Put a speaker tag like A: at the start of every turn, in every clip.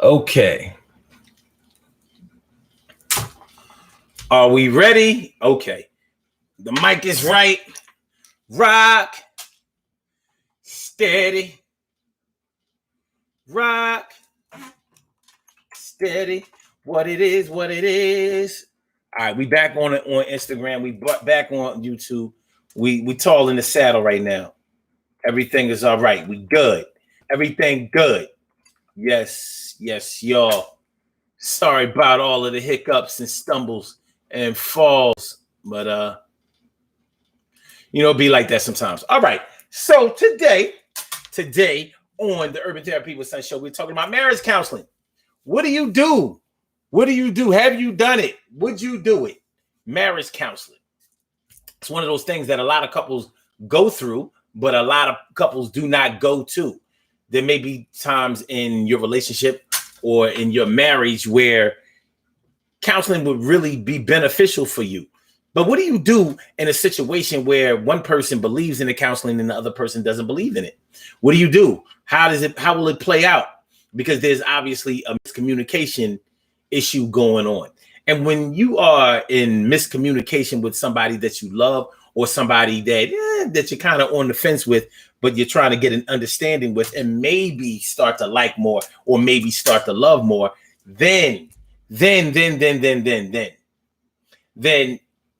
A: Okay. Are we ready? Okay. The mic is right. Rock. Steady. Rock. Steady. What it is, what it is. All right, we back on it on Instagram. We back on YouTube. We tall in the saddle right now. Everything is all right. We good. Everything good. Yes, y'all. Sorry about all of the hiccups and stumbles and falls, but it'd be like that sometimes. All right. So today on the Urban Therapy with Son Show, we're talking about marriage counseling. What do you do? What do you do? Have you done it? Would you do it? Marriage counseling. It's one of those things that a lot of couples go through, but a lot of couples do not go to. There may be times in your relationship or in your marriage where counseling would really be beneficial for you. But what do you do in a situation where one person believes in the counseling and the other person doesn't believe in it? What do you do? How will it play out? Because there's obviously a miscommunication issue going on. And when you are in miscommunication with somebody that you love or somebody that you're kind of on the fence with, but you're trying to get an understanding with and maybe start to like more or maybe start to love more, then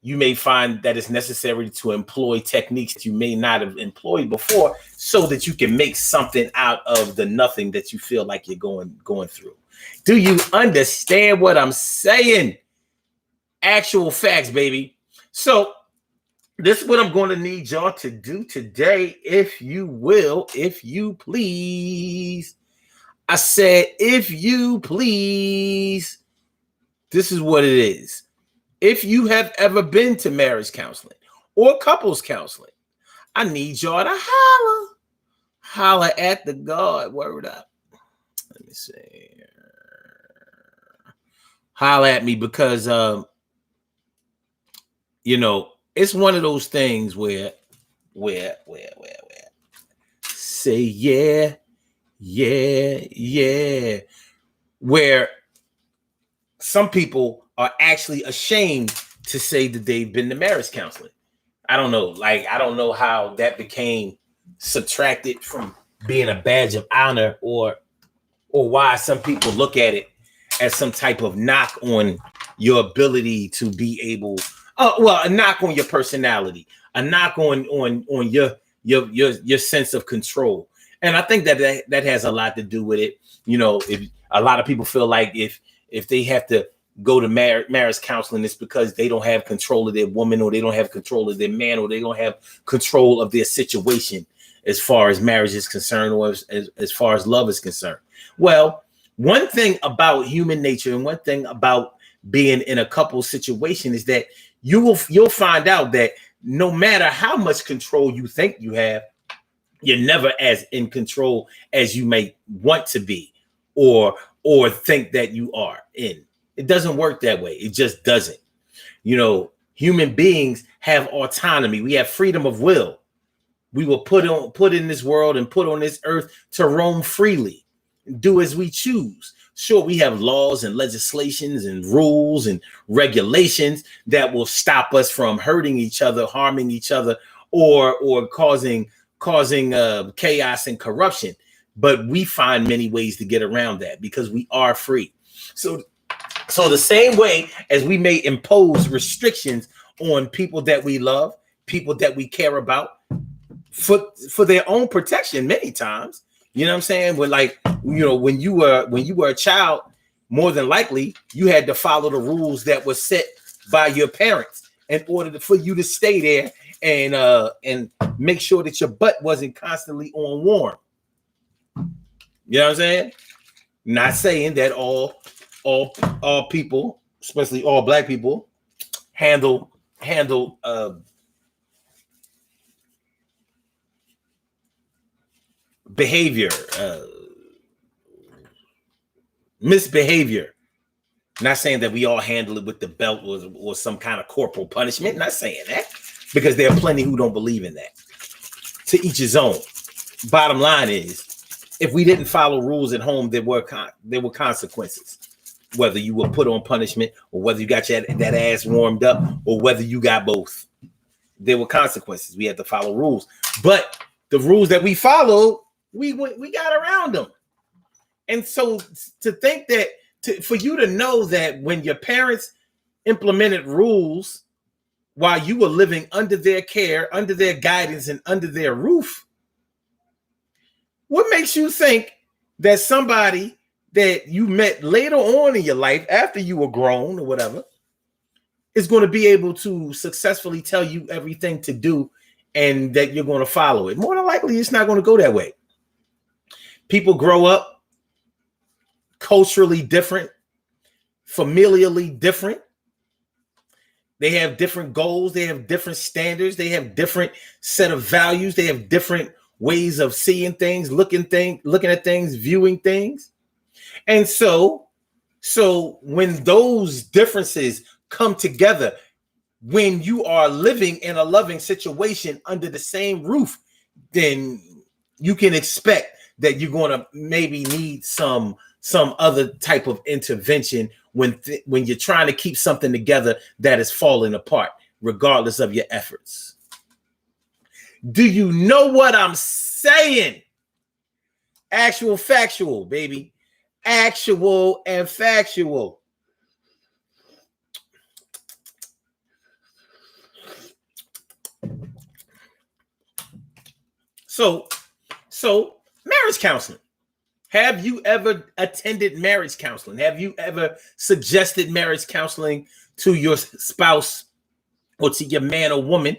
A: you may find that it's necessary to employ techniques that you may not have employed before so that you can make something out of the nothing that you feel like you're going through. Do you understand what I'm saying? Actual facts, baby. So this is what I'm going to need y'all to do today, if you will, if you please. I said, if you please. This is what it is. If you have ever been to marriage counseling or couples counseling, I need y'all to holler at the God. Word up. Let me see. Holler at me because, it's one of those things where say yeah, where some people are actually ashamed to say that they've been to marriage counseling. I don't know. I don't know how that became subtracted from being a badge of honor or why some people look at it as some type of knock on your ability to be able, a knock on your personality, a knock on your sense of control. And I think that has a lot to do with it. If a lot of people feel like if they have to go to marriage counseling, it's because they don't have control of their woman or they don't have control of their man or they don't have control of their situation as far as marriage is concerned or as far as love is concerned. Well, one thing about human nature and one thing about being in a couple situation is that you'll find out that no matter how much control you think you have, you're never as in control as you may want to be or think that you are in. It doesn't work that way. It just doesn't. Human beings have autonomy. We have freedom of will. We were put in this world and put on this earth to roam freely, do as we choose. Sure, we have laws and legislations and rules and regulations that will stop us from hurting each other, harming each other, or causing chaos and corruption. But we find many ways to get around that because we are free. So the same way as we may impose restrictions on people that we love, people that we care about for their own protection many times, you know what I'm saying? When you were a child, more than likely you had to follow the rules that were set by your parents in order for you to stay there and make sure that your butt wasn't constantly on warm. You know what I'm saying? Not saying that all people, especially all black people, handle behavior, misbehavior. Not saying that we all handle it with the belt or some kind of corporal punishment. Not saying that, because there are plenty who don't believe in that. To each his own. Bottom line is, if we didn't follow rules at home, there were consequences. Whether you were put on punishment, or whether you got that ass warmed up, or whether you got both, there were consequences. We had to follow rules, but the rules that we followed, we got around them. And so to think that, for you to know that when your parents implemented rules while you were living under their care, under their guidance, and under their roof, what makes you think that somebody that you met later on in your life, after you were grown or whatever, is going to be able to successfully tell you everything to do and that you're going to follow it? More than likely, it's not going to go that way. People grow up culturally different, familially different. They have different goals. They have different standards. They have different set of values. They have different ways of seeing things, looking at things, viewing things. And so when those differences come together, when you are living in a loving situation under the same roof, then you can expect that you're going to maybe need some other type of intervention when you're trying to keep something together that is falling apart, regardless of your efforts. Do you know what I'm saying? Actual factual, baby. Actual and factual. So marriage counseling. Have you ever attended marriage counseling? Have you ever suggested marriage counseling to your spouse or to your man or woman?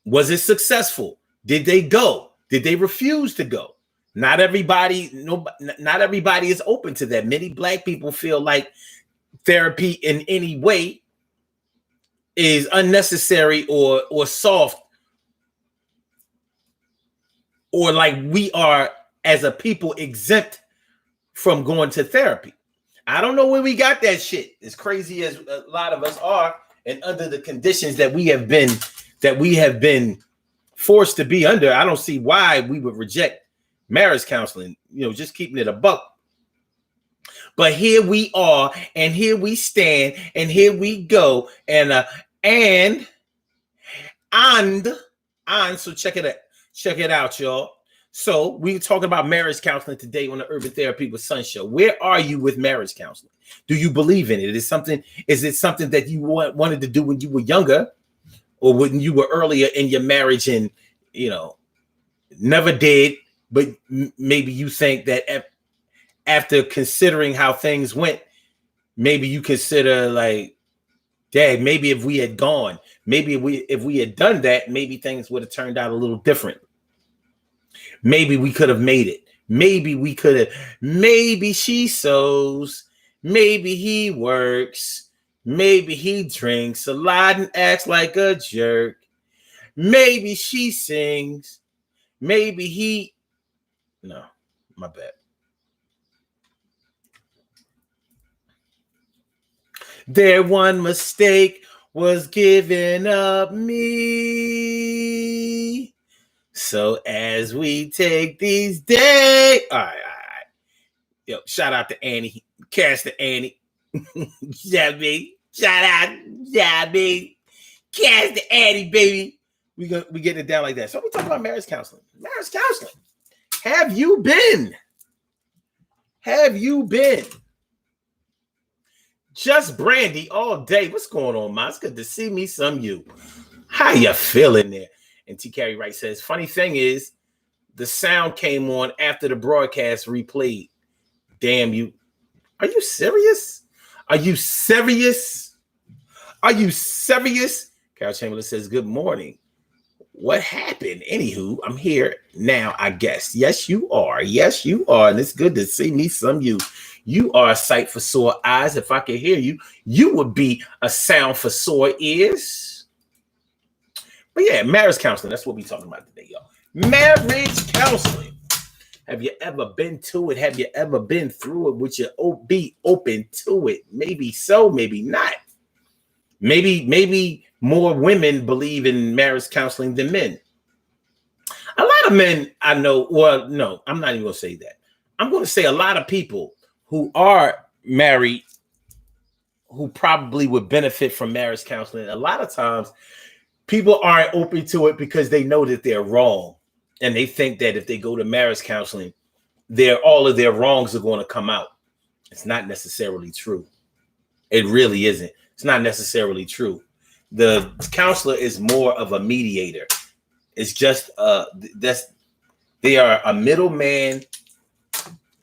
A: Was it successful? Did they go? Did they refuse to go? Not everybody is open to that. Many Black people feel like therapy in any way is unnecessary or soft, or like we are as a people exempt from going to therapy. I don't know where we got that shit. As crazy as a lot of us are, and under the conditions that we have been forced to be under, I don't see why we would reject marriage counseling, just keeping it a buck. But here we are, and here we stand, and here we go, and so check it out, y'all. So we're talking about marriage counseling today on the Urban Therapy with Sun show. Where are you with marriage counseling? Do you believe in it? Is it something that you wanted to do when you were younger, or when you were earlier in your marriage and never did? But maybe you think that after considering how things went, maybe you consider like, dang, maybe if we had gone, maybe if we had done that, maybe things would have turned out a little different. Maybe we could have made it. Maybe she sews. Maybe he works. Maybe he drinks a lot and acts like a jerk. Maybe she sings. Maybe he... No, my bad. Their one mistake was giving up me. So as we take these days... All right. Yo, shout out to Annie. Cash to Annie. Yeah, me. Shout out. Yeah, me. Cash to Annie, baby. We get it down like that. So we talking about marriage counseling. Marriage counseling. Have you been? Just Brandy all day. What's going on, man? It's good to see me some you. How you feeling there? And T. Carey Wright says, funny thing is, the sound came on after the broadcast replayed. Damn you. Are you serious? Carol Chamberlain says, good morning. What happened? Anywho, I'm here now, I guess. Yes, you are. And it's good to see me some you. You are a sight for sore eyes. If I could hear you, you would be a sound for sore ears. But yeah, marriage counseling. That's what we're talking about today, y'all. Marriage counseling. Have you ever been to it? Have you ever been through it? Would you be open to it? Maybe so, maybe not. Maybe more women believe in marriage counseling than men. A lot of men I know, well, no, I'm not even going to say that. I'm going to say a lot of people who are married who probably would benefit from marriage counseling. A lot of times people aren't open to it because they know that they're wrong. And they think that if they go to marriage counseling, all of their wrongs are going to come out. It's not necessarily true. It really isn't. It's not necessarily true. The counselor is more of a mediator. It's just they are a middleman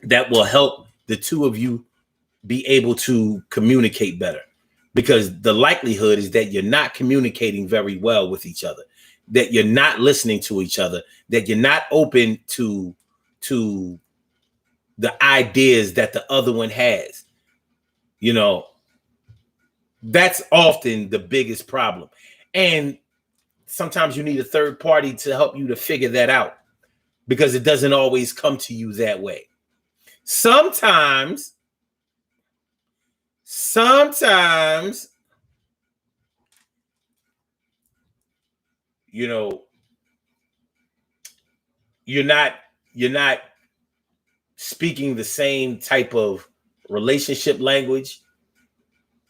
A: that will help the two of you be able to communicate better, because the likelihood is that you're not communicating very well with each other, that you're not listening to each other, that you're not open to the ideas that the other one has. You know, that's often the biggest problem. And sometimes you need a third party to help you to figure that out, because it doesn't always come to you that way. Sometimes, you know, you're not speaking the same type of relationship language,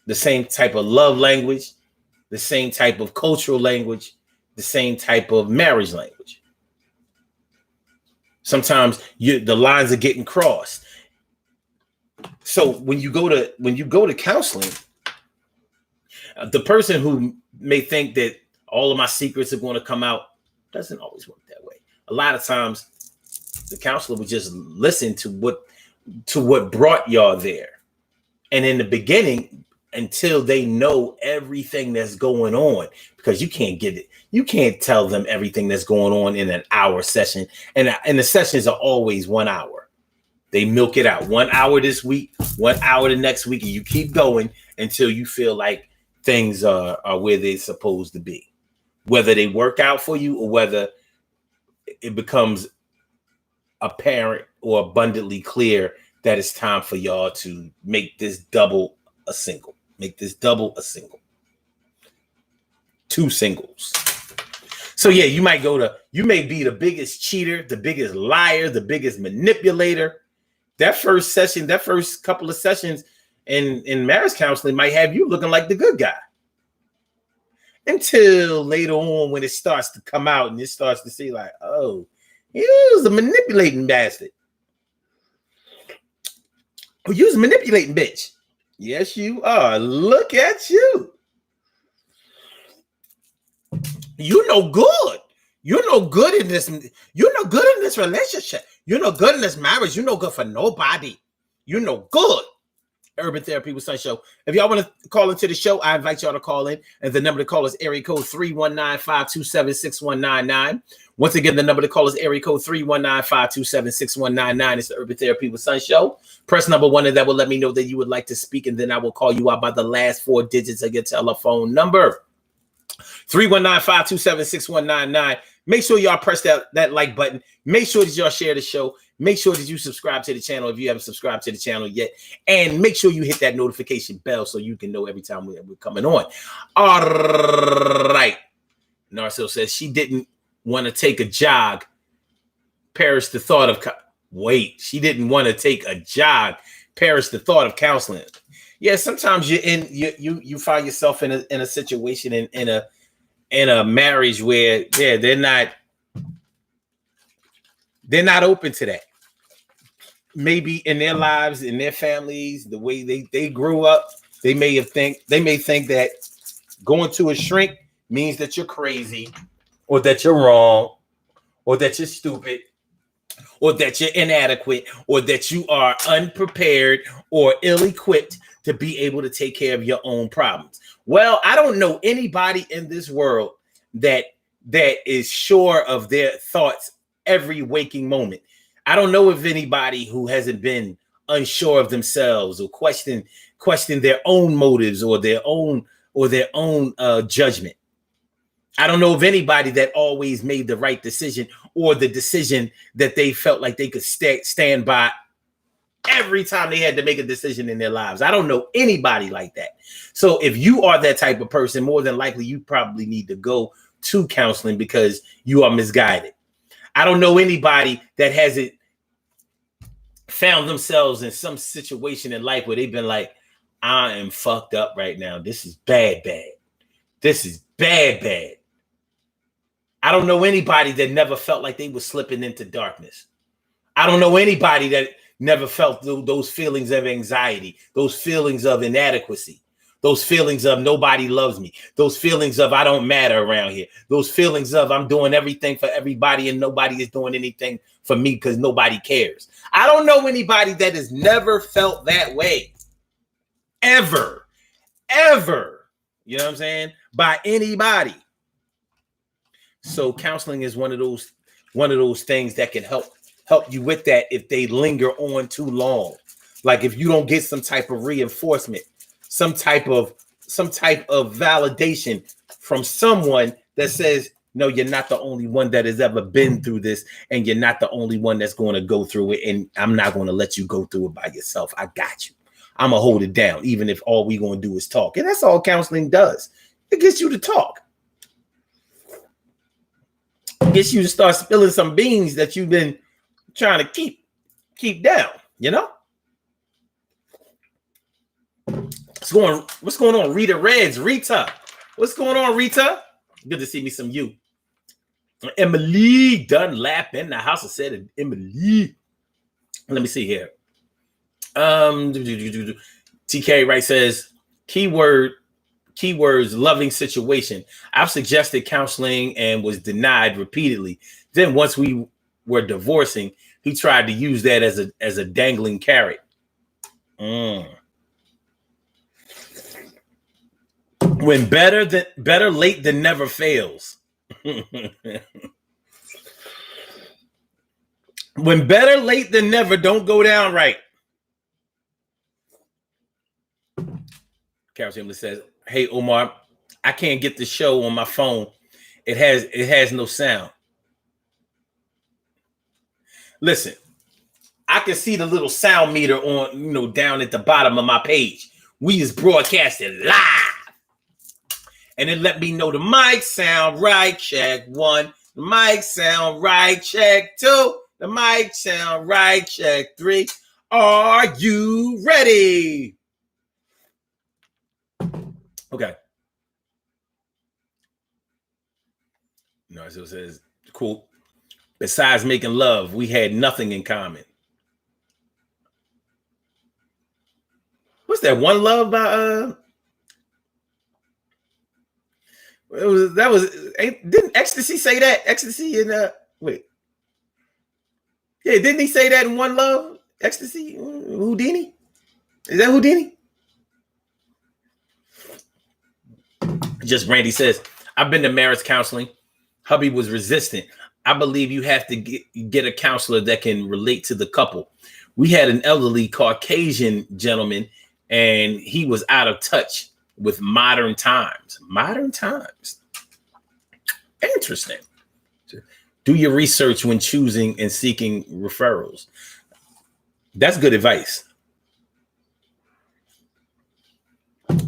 A: the same type of love language, the same type of cultural language, the same type of marriage language. Sometimes the lines are getting crossed. So when you go to counseling, the person who may think that all of my secrets are going to come out doesn't always work that way. A lot of times the counselor would just listen to what brought y'all there. And in the beginning, until they know everything that's going on, because you can't tell them everything that's going on in an hour session. And the sessions are always 1 hour. They milk it out 1 hour this week, 1 hour the next week, and you keep going until you feel like things are where they're supposed to be. Whether they work out for you or whether it becomes apparent or abundantly clear that it's time for y'all to make this double a single. Make this double a single. 2 singles. So yeah, you may be the biggest cheater, the biggest liar, the biggest manipulator. That first session, that first couple of sessions in marriage counseling might have you looking like the good guy. Until later on, when it starts to come out and it starts to see like, oh, he was a manipulating bastard. Oh, you was a manipulating bitch. Yes, you are. Look at you. You're no good. You're no good in this. You're no good in this relationship. You're no good in this marriage. You're no good for nobody. You're no good. Urban Therapy with Sun Show. If y'all want to call into the show, I invite y'all to call in. And the number to call is area code 319-527-6199. Once again, the number to call is area code 319-527-6199. It's the Urban Therapy with Sun Show. Press number 1 and that will let me know that you would like to speak. And then I will call you out by the last 4 digits of your telephone number. 319-527-6199. Make sure y'all press that like button. Make sure that y'all share the show. Make sure that you subscribe to the channel if you haven't subscribed to the channel yet. And make sure you hit that notification bell so you can know every time we're coming on. All right. Narcil says she didn't want to take a jog. Perish the thought of... she didn't want to take a jog. Perish the thought of counseling. Yeah, sometimes you find yourself in a situation in a marriage where they're not open to that. Maybe in their lives, in their families, the way they grew up, they may think that going to a shrink means that you're crazy, or that you're wrong, or that you're stupid, or that you're inadequate, or that you are unprepared or ill-equipped to be able to take care of your own problems. Well, I don't know anybody in this world that is sure of their thoughts every waking moment. I don't know of anybody who hasn't been unsure of themselves or question their own motives or their own judgment. I don't know of anybody that always made the right decision or the decision that they felt like they could stand by every time they had to make a decision in their lives. I don't know anybody like that. So if you are that type of person, more than likely you probably need to go to counseling because you are misguided. I don't know anybody that hasn't found themselves in some situation in life where they've been like, I am fucked up right now. This is bad. This is bad. I don't know anybody that never felt like they were slipping into darkness. I don't know anybody that never felt those feelings of anxiety, those feelings of inadequacy, those feelings of nobody loves me, those feelings of I don't matter around here, those feelings of I'm doing everything for everybody and nobody is doing anything for me because nobody cares. I don't know anybody that has never felt that way. Ever. You know what I'm saying? By anybody. So counseling is one of those things that can help you with that if they linger on too long. Like if you don't get some type of reinforcement, some type of validation from someone that says, no, you're not the only one that has ever been through this, and you're not the only one that's going to go through it, and I'm not going to let you go through it by yourself. I got you. I'm going to hold it down, even if all we're going to do is talk. And that's all counseling does. It gets you to talk. It gets you to start spilling some beans that you've been trying to keep down, you know? What's going on? Rita Reds, Rita. What's going on, Rita? Good to see me some you. Emily Dunlap in the house. I said Emily. Let me see here. TK Wright says keywords loving situation. I've suggested counseling and was denied repeatedly. Then once we were divorcing, he tried to use that as a dangling carrot. When better late than never fails. When better late than never don't go down right. Carol Chamberlain says, hey Omar, I can't get the show on my phone. It has no sound. Listen, I can see the little sound meter on, down at the bottom of my page. We is broadcasting live. And it let me know the mic sound right, check 1. The mic sound right, check 2. The mic sound right, check 3. Are you ready? Okay. No, so it says, quote, besides making love, we had nothing in common. What's that? One Love by didn't Ecstasy say that? Ecstasy and wait. Yeah, didn't he say that in One Love? Ecstasy? Houdini? Is that Houdini? Just Brandy says, I've been to marriage counseling. Hubby was resistant. I believe you have to get a counselor that can relate to the couple. We had an elderly Caucasian gentleman, and he was out of touch with modern times. Modern times. Interesting. Do your research when choosing and seeking referrals. That's good advice.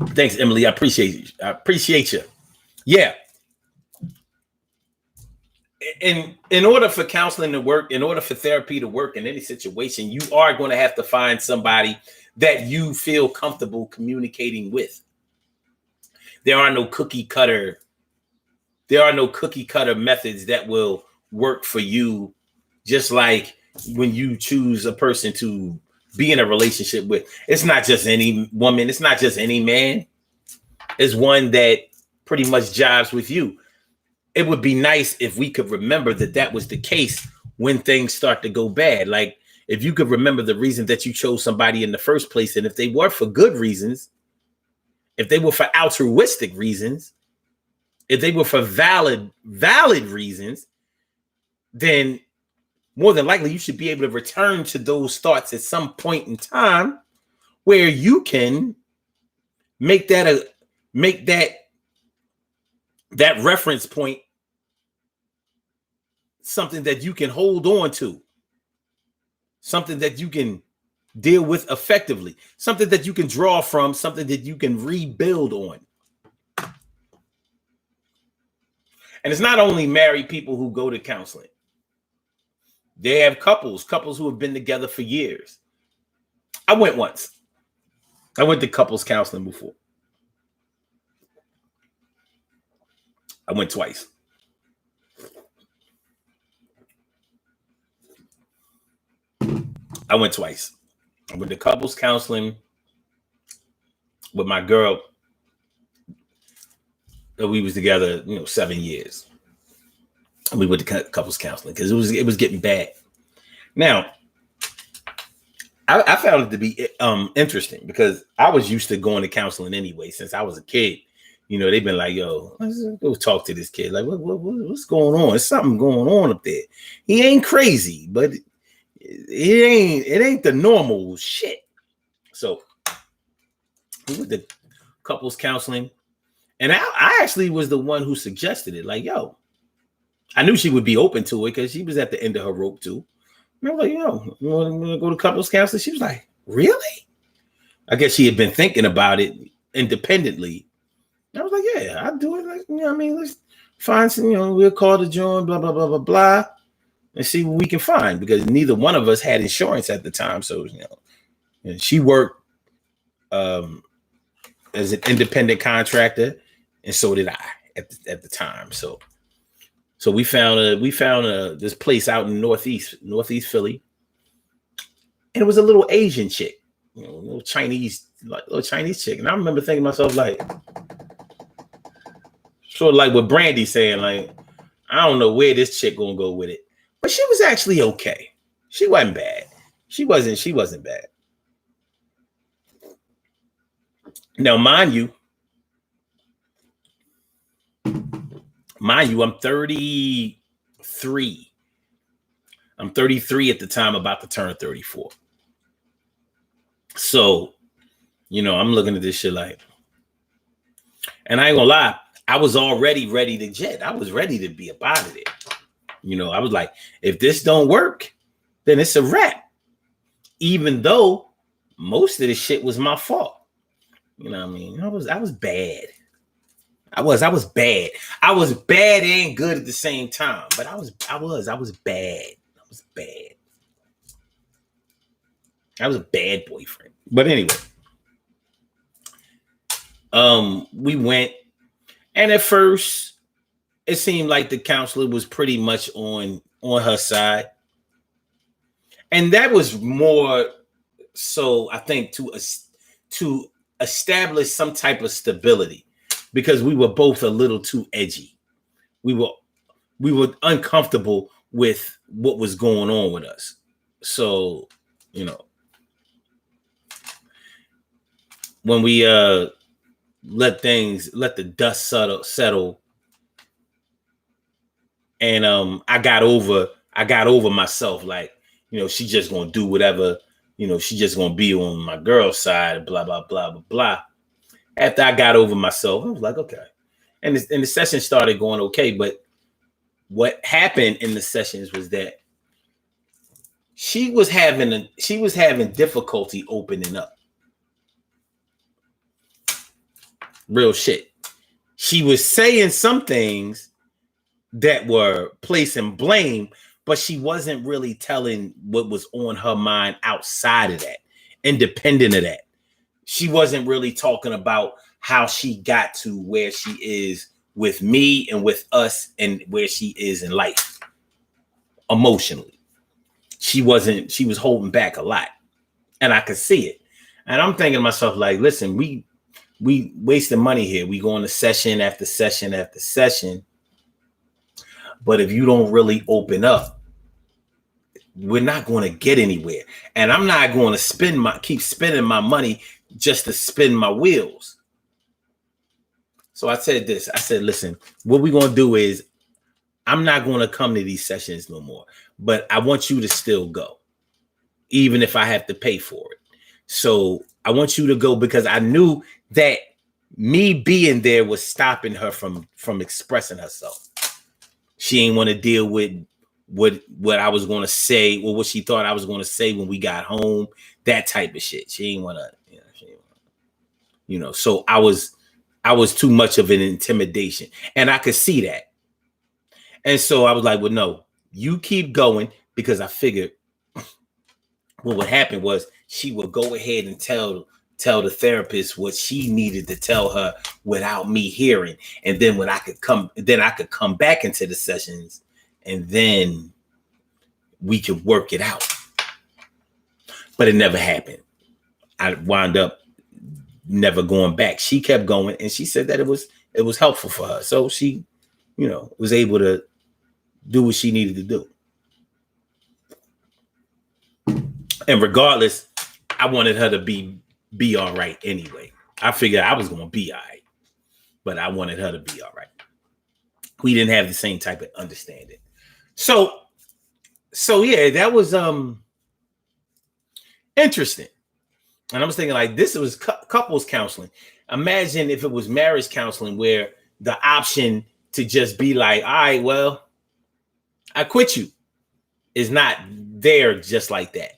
A: Thanks, Emily. I appreciate you. Yeah. In order for counseling to work, in order for therapy to work in any situation, you are going to have to find somebody that you feel comfortable communicating with. There are no cookie cutter methods that will work for you, just like when you choose a person to be in a relationship with. It's not just any woman, it's not just any man. It's one that pretty much jives with you. It would be nice if we could remember that was the case when things start to go bad. Like if you could remember the reason that you chose somebody in the first place, and if they were for good reasons, if they were for altruistic reasons, if they were for valid reasons, then more than likely you should be able to return to those thoughts at some point in time where you can make that reference point something that you can hold on to, something that you can deal with effectively, something that you can draw from, something that you can rebuild on. And it's not only married people who go to counseling. They have couples who have been together for years. I went once. I went to couples counseling before. I went twice. I went to couples counseling with my girl. We was together, 7 years. And we went to couples counseling because it was getting bad. Now, I found it to be interesting because I was used to going to counseling anyway since I was a kid. They've been like, yo, let's go talk to this kid. Like, what's going on? There's something going on up there. He ain't crazy, but it ain't the normal shit. So we went to couples counseling. And I actually was the one who suggested it. Like, yo, I knew she would be open to it because she was at the end of her rope too. And I was like, yo, you want to go to couples counseling? She was like, really? I guess she had been thinking about it independently. I was like, yeah, I'll do it. Like, let's find some, we'll call the joint, blah, blah, blah, blah, blah, and see what we can find because neither one of us had insurance at the time. So, and she worked as an independent contractor, and so did I at the time. So we found this place out in northeast Philly, and it was a little Asian chick, little Chinese chick. And I remember thinking to myself, like, sort of like what Brandy saying, like, I don't know where this chick gonna go with it, but she was actually okay. She wasn't bad. She wasn't bad. Now, mind you, I'm 33. I'm 33 at the time, about to turn 34. So, I'm looking at this shit like, and I ain't gonna lie, I was already ready to jet. I was ready to be up out of there. I was like, if this don't work, then it's a wrap. Even though most of the shit was my fault. You know what I mean? I was bad. I was bad. I was bad and good at the same time. But I was bad. I was bad. I was a bad boyfriend. But anyway. We went, and at first it seemed like the counselor was pretty much on her side. And that was more so, I think, to establish some type of stability, because we were both a little too edgy. We were uncomfortable with what was going on with us. So, when we let the dust settle, and I got over myself, like, she just gonna do whatever. She just gonna be on my girl's side, blah, blah, blah, blah, blah. After I got over myself, I was like, okay. And the session started going okay. But what happened in the sessions was that she was having difficulty opening up. Real shit. She was saying some things that were placing blame, but she wasn't really telling what was on her mind outside of that, independent of that. She wasn't really talking about how she got to where she is with me and with us and where she is in life emotionally. She was holding back a lot, and I could see it. And I'm thinking to myself, like, listen, we wasting money here. We going to session after session after session. But if you don't really open up, we're not going to get anywhere. And I'm not going to keep spending my money just to spin my wheels. So I said this. I said, listen, what we're going to do is, I'm not going to come to these sessions no more, but I want you to still go, even if I have to pay for it. So I want you to go, because I knew that me being there was stopping her from expressing herself. She ain't want to deal with what I was going to say, or what she thought I was going to say when we got home, that type of shit. She ain't want to, so I was too much of an intimidation, and I could see that. And so I was like, well, no, you keep going. because I figured what would happen was she would go ahead and tell the therapist what she needed to tell her without me hearing. And then when I could come back into the sessions, and then we could work it out. But it never happened. I wound up never going back. She kept going, and she said that it was helpful for her. So she, was able to do what she needed to do. And regardless, I wanted her to be all right anyway. I figured I was going to be all right, but I wanted her to be all right. We didn't have the same type of understanding. So yeah, that was interesting. And I was thinking, like, this was couples counseling. Imagine if it was marriage counseling, where the option to just be like, all right, well, I quit you, is not there just like that.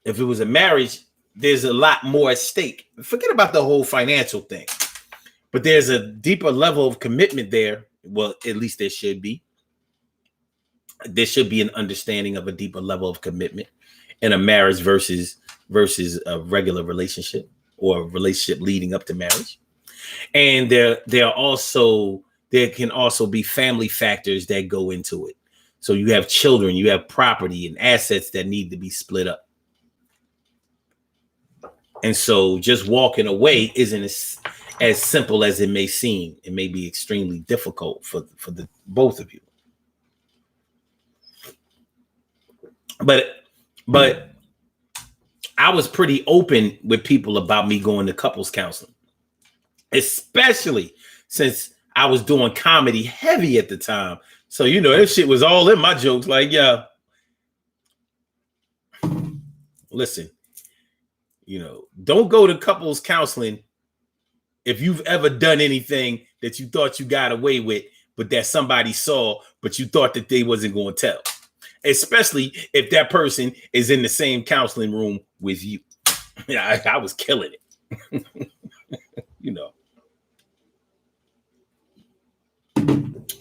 A: If it was a marriage, there's a lot more at stake. Forget about the whole financial thing, but there's a deeper level of commitment there. Well, at least there should be. There should be an understanding of a deeper level of commitment in a marriage versus a regular relationship, or a relationship leading up to marriage. And there can also be family factors that go into it. So you have children, you have property and assets that need to be split up. And so just walking away isn't as simple as it may seem. It may be extremely difficult for the both of you. But I was pretty open with people about me going to couples counseling, especially since I was doing comedy heavy at the time. So, that shit was all in my jokes. Like, yeah, listen, don't go to couples counseling if you've ever done anything that you thought you got away with, but that somebody saw, but you thought that they wasn't going to tell. Especially if that person is in the same counseling room with you. Yeah, I was killing it.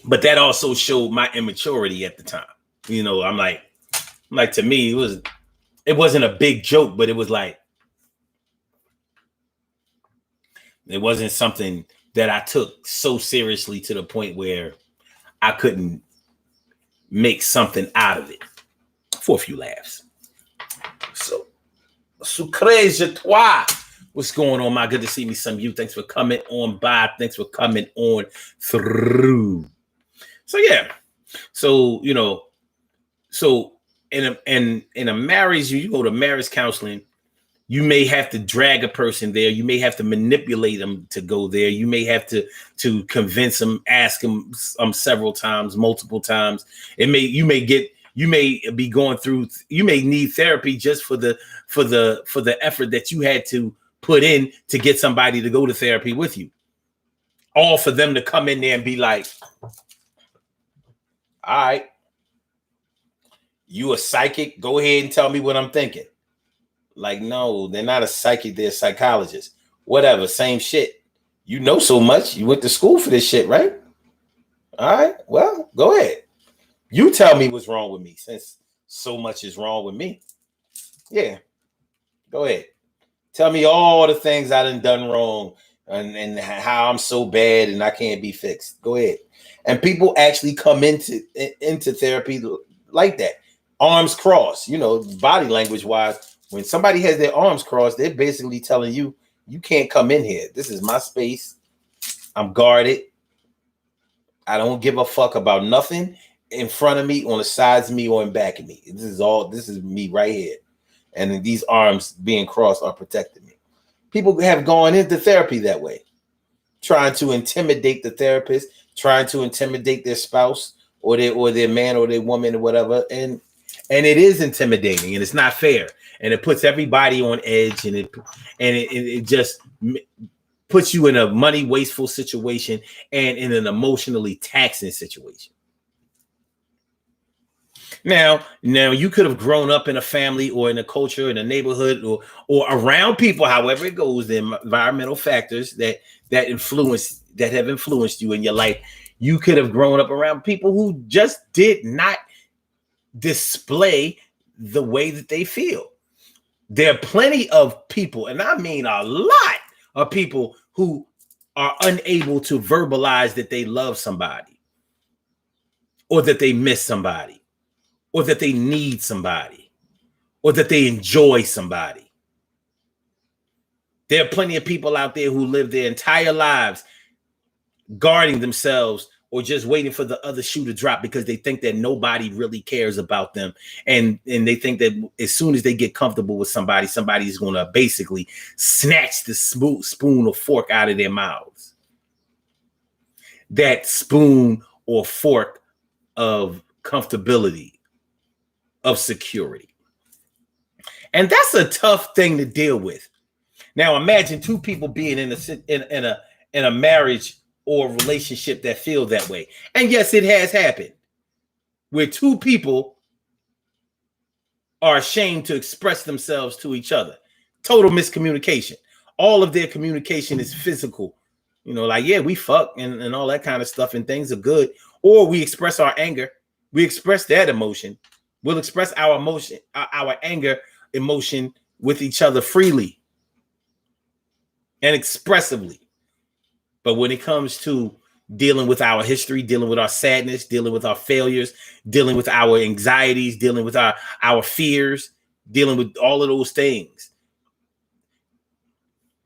A: But that also showed my immaturity at the time. I'm like to me, it wasn't a big joke, but it was like, it wasn't something that I took so seriously to the point where I couldn't make something out of it for a few laughs. So, sucré je toi. What's going on, my? Good to see me, some of you. Thanks for coming on by. Thanks for coming on through. So yeah, so in a marriage, you go to marriage counseling. You may have to drag a person there. You may have to manipulate them to go there. You may have to convince them, ask them several times, multiple times. You may be going through. You may need therapy just for the effort that you had to put in to get somebody to go to therapy with you. All for them to come in there and be like, "All right, you a psychic? Go ahead and tell me what I'm thinking." Like, no, they're not a psychic, they're a psychologist. Whatever, same shit. You know so much. You went to school for this shit, right? All right, well, go ahead. You tell me what's wrong with me, since so much is wrong with me. Yeah, go ahead. Tell me all the things I done wrong and how I'm so bad and I can't be fixed. Go ahead. And people actually come into therapy like that. Arms crossed, body language wise. When somebody has their arms crossed, they're basically telling you, you can't come in here. This is my space. I'm guarded. I don't give a fuck about nothing in front of me, on the sides of me, or in back of me. This is me right here. And these arms being crossed are protecting me. People have gone into therapy that way, trying to intimidate the therapist, trying to intimidate their spouse or their man or their woman or whatever. And it is intimidating, and it's not fair. And it puts everybody on edge, and it just puts you in a money wasteful situation and in an emotionally taxing situation. Now you could have grown up in a family or in a culture, in a neighborhood, or around people, however it goes, the environmental factors that have influenced you in your life. You could have grown up around people who just did not display the way that they feel. There are plenty of people, and I mean a lot of people, who are unable to verbalize that they love somebody, or that they miss somebody, or that they need somebody, or that they enjoy somebody. There are plenty of people out there who live their entire lives guarding themselves or just waiting for the other shoe to drop because they think that nobody really cares about them. And they think that as soon as they get comfortable with somebody, somebody's going to basically snatch the spoon or fork out of their mouths. That spoon or fork of comfortability, of security. And that's a tough thing to deal with. Now imagine two people being in a marriage or relationship that feel that way. And yes, it has happened, where two people are ashamed to express themselves to each other. Total miscommunication. All of their communication is physical. You know, like, yeah, we fuck and all that kind of stuff, and things are good. Or we express our anger. We express that emotion. We'll express our emotion, our anger emotion with each other freely and expressively. But when it comes to dealing with our history, dealing with our sadness, dealing with our failures, dealing with our anxieties, dealing with our fears, dealing with all of those things.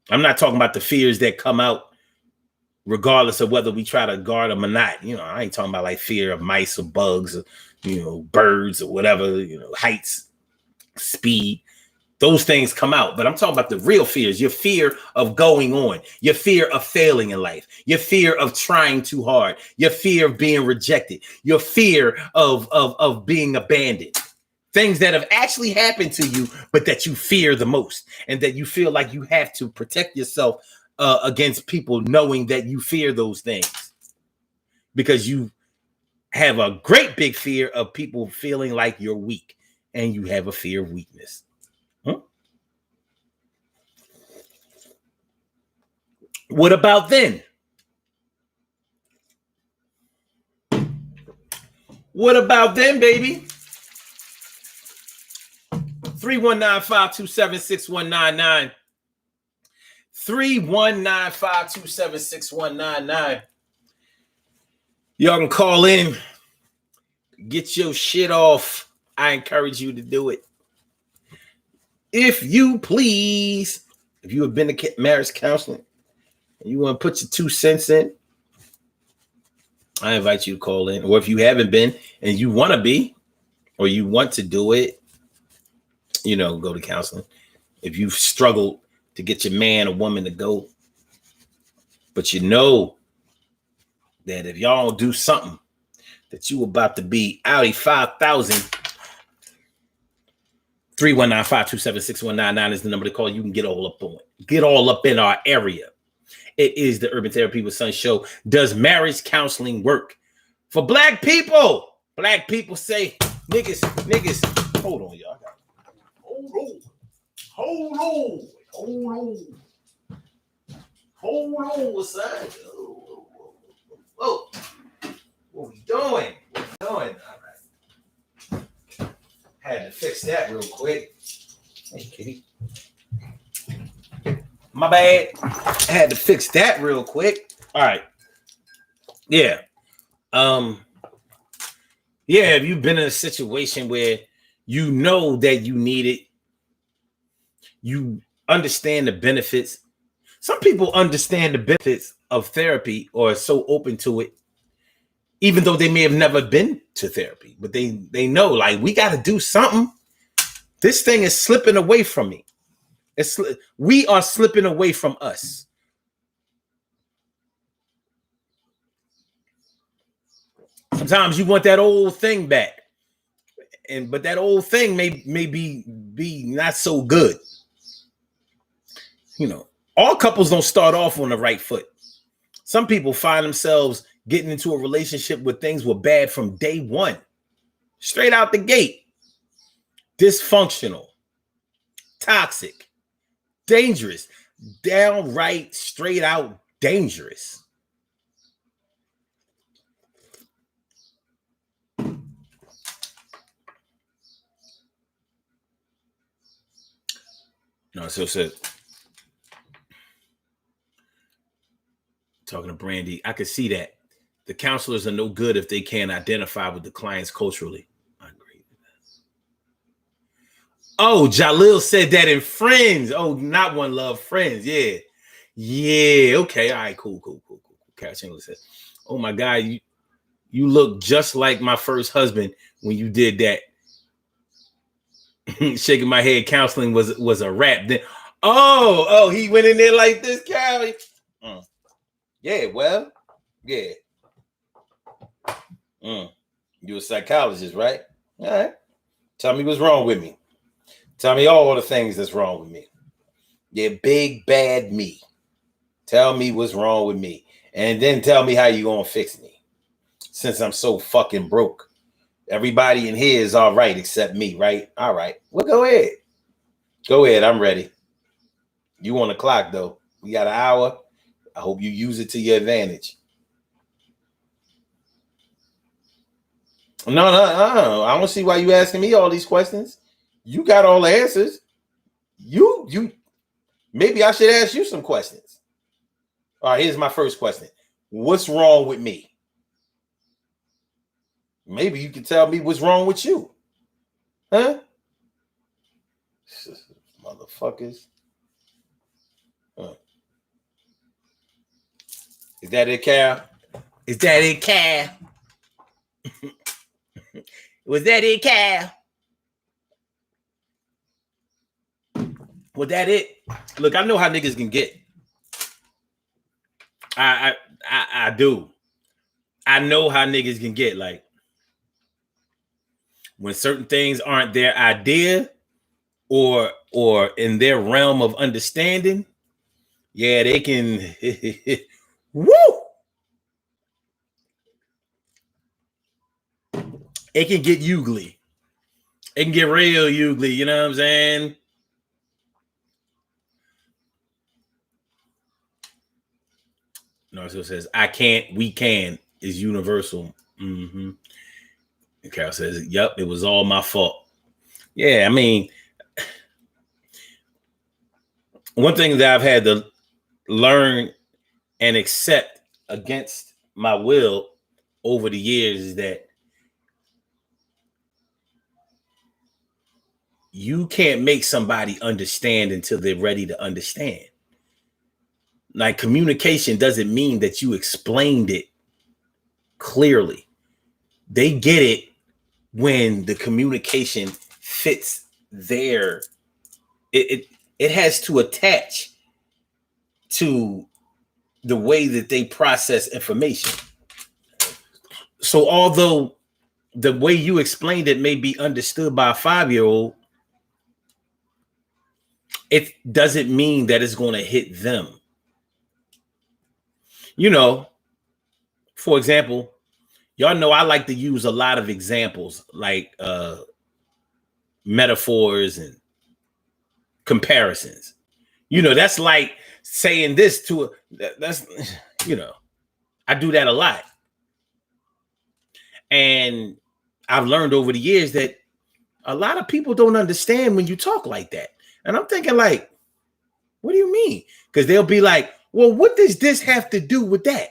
A: I'm not talking about the fears that come out regardless of whether we try to guard them or not. You know, I ain't talking about like fear of mice or bugs or, you know, birds or whatever, you know, heights, speed. Those things come out, but I'm talking about the real fears. Your fear of going on, your fear of failing in life, your fear of trying too hard, your fear of being rejected, your fear of being abandoned. Things that have actually happened to you, but that you fear the most, and that you feel like you have to protect yourself against people knowing that you fear those things, because you have a great big fear of people feeling like you're weak, and you have a fear of weakness. What about then? What about then, baby? 319-527-6199. 319-527-6199. Y'all can call in, get your shit off. I encourage you to do it, if you please. If you have been to marriage counseling and you want to put your 2 cents in, I invite you to call in. Or if you haven't been and you want to be, or you want to do it, you know, go to counseling. If you've struggled to get your man or woman to go, but you know that if y'all don't do something, that you about to be outie 5,000. 319-527-6199 is the number to call. You can get all up on it. Get all up in our area. It is the Urban Therapy with Son show. Does marriage counseling work for black people? Black people say, niggas. Hold on, y'all. Hold on, what's that? Whoa. What we doing? All right. Had to fix that real quick. Hey, kitty. My bad. I had to fix that real quick. All right. Yeah. Yeah, if you've been in a situation where you know that you need it, you understand the benefits. Some people understand the benefits of therapy or are so open to it, even though they may have never been to therapy, but they know, like, we got to do something. This thing is slipping away from me. We are slipping away from us. Sometimes you want that old thing back, but that old thing may be not so good. You know, all couples don't start off on the right foot. Some people find themselves getting into a relationship where things were bad from day one, straight out the gate. Dysfunctional, toxic, dangerous, downright, straight out dangerous. No, so said talking to Brandy, I could see that. The counselors are no good if they can't identify with the clients culturally. I agree. Oh, Jalil said that in Friends. Oh, not One Love, Friends. Yeah. Yeah. Okay. All right. Cool. Catch English said, oh my God, you look just like my first husband when you did that. Shaking my head, counseling was a rap. Then, oh, he went in there like this, Callie. Yeah, well, yeah. You a psychologist, right? All right. Tell me what's wrong with me. Tell me all the things that's wrong with me. Yeah, big bad me. Tell me what's wrong with me. And then tell me how you gonna fix me. Since I'm so fucking broke. Everybody in here is all right except me, right? All right. Well, go ahead. Go ahead. I'm ready. You on the clock, though. We got an hour. I hope you use it to your advantage. No. I don't see why you asking me all these questions. You got all the answers. You. Maybe I should ask you some questions. All right, here's my first question. What's wrong with me? Maybe you can tell me what's wrong with you. Huh? Motherfuckers. Huh. Is that it, Cal? Is that it, Cal? Was that it, Cal? Was that it? Look, I know how niggas can get. I do. I know how niggas can get. Like, when certain things aren't their idea or in their realm of understanding, yeah, they can woo. It can get ugly. It can get real ugly, you know what I'm saying? Narciso says, I can't, we can is universal. Mm-hmm. And Carol says, yep, it was all my fault. Yeah, I mean, one thing that I've had to learn and accept against my will over the years is that you can't make somebody understand until they're ready to understand. Like, communication doesn't mean that you explained it clearly. They get it when the communication fits their it has to attach to the way that they process information. So although the way you explained it may be understood by a 5-year-old, it doesn't mean that it's going to hit them. You know, for example, y'all know I like to use a lot of examples like metaphors and comparisons. You know, that's like saying this to a, that's, you know, I do that a lot. And I've learned over the years that a lot of people don't understand when you talk like that. And I'm thinking, like, what do you mean? Because they'll be like, well, what does this have to do with that?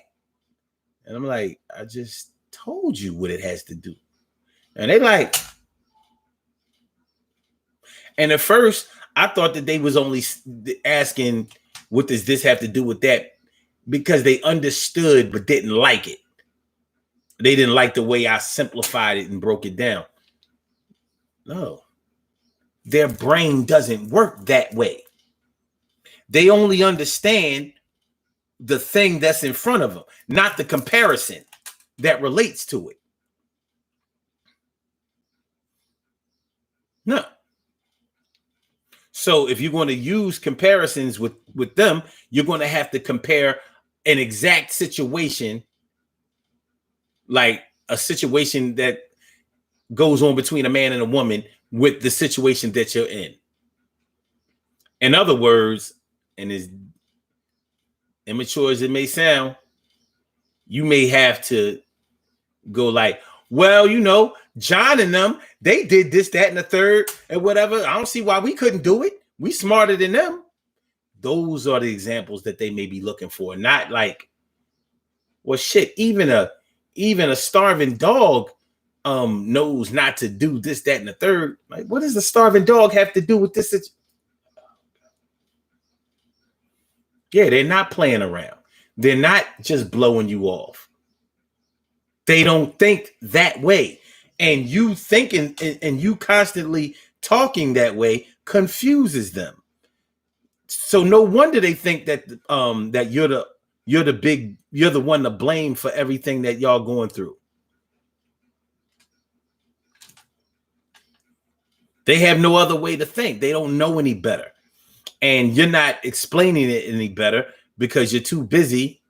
A: And I'm like, I just told you what it has to do. And they like, and at first I thought that they was only asking, what does this have to do with that? Because they understood but didn't like it. They didn't like the way I simplified it and broke it down. No, their brain doesn't work that way. They only understand the thing that's in front of them, not the comparison that relates to it. No. So if you're going to use comparisons with them, you're going to have to compare an exact situation, like a situation that goes on between a man and a woman, with the situation that you're in. In other words, and as immature as it may sound, you may have to go like, well, you know, John and them, they did this, that, and the third, and whatever. I don't see why we couldn't do it. We smarter than them. Those are the examples that they may be looking for. Not like, well, shit, even a starving dog knows not to do this, that, and the third. Like, what does the starving dog have to do with this? Yeah, they're not playing around. They're not just blowing you off. They don't think that way. And you thinking and you constantly talking that way confuses them. So no wonder they think that that you're the one to blame for everything that y'all going through. They have no other way to think. They don't know any better. And you're not explaining it any better because you're too busy.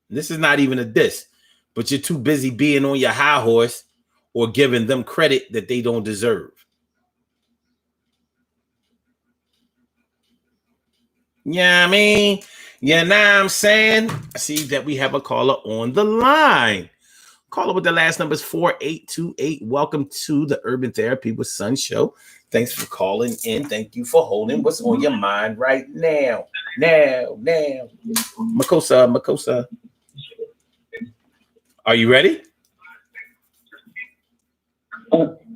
A: This is not even a diss, but you're too busy being on your high horse or giving them credit that they don't deserve. Yeah, I mean, you know what I'm saying? I see that we have a caller on the line. Caller with the last number is 4828. Welcome to the Urban Therapy with Sun show. Thanks for calling in. Thank you for holding. What's on your mind right now? Now. Makosa. Are you ready?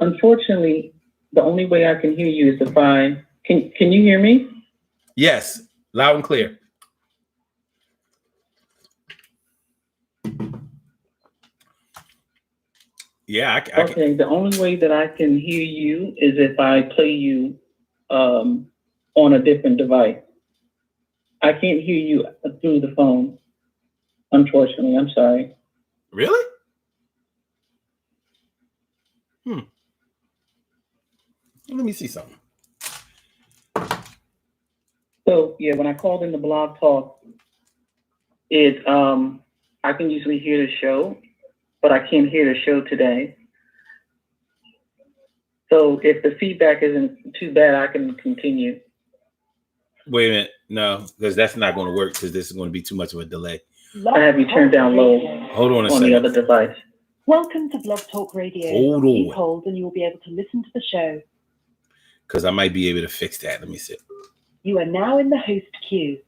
B: Unfortunately, the only way I can hear you is if I... Can you hear me?
A: Yes, loud and clear. Yeah,
B: okay, the only way that I can hear you is if I play you on a different device. I can't hear you through the phone, unfortunately. I'm sorry.
A: Really? Let me see something.
B: So, yeah, when I called in the Blog Talk, I can usually hear the show, but I can't hear the show today. So if the feedback isn't too bad, I can continue.
A: Wait a minute. No, because that's not going to work because this is going to be too much of a delay.
B: I have you turned down low.
A: Hold on a second.
B: On the other device.
C: Welcome to Blog Talk Radio.
A: Hold on.
C: Please hold and you will be able to listen to the show.
A: Because I might be able to fix that. Let me see.
C: You are now in the host queue.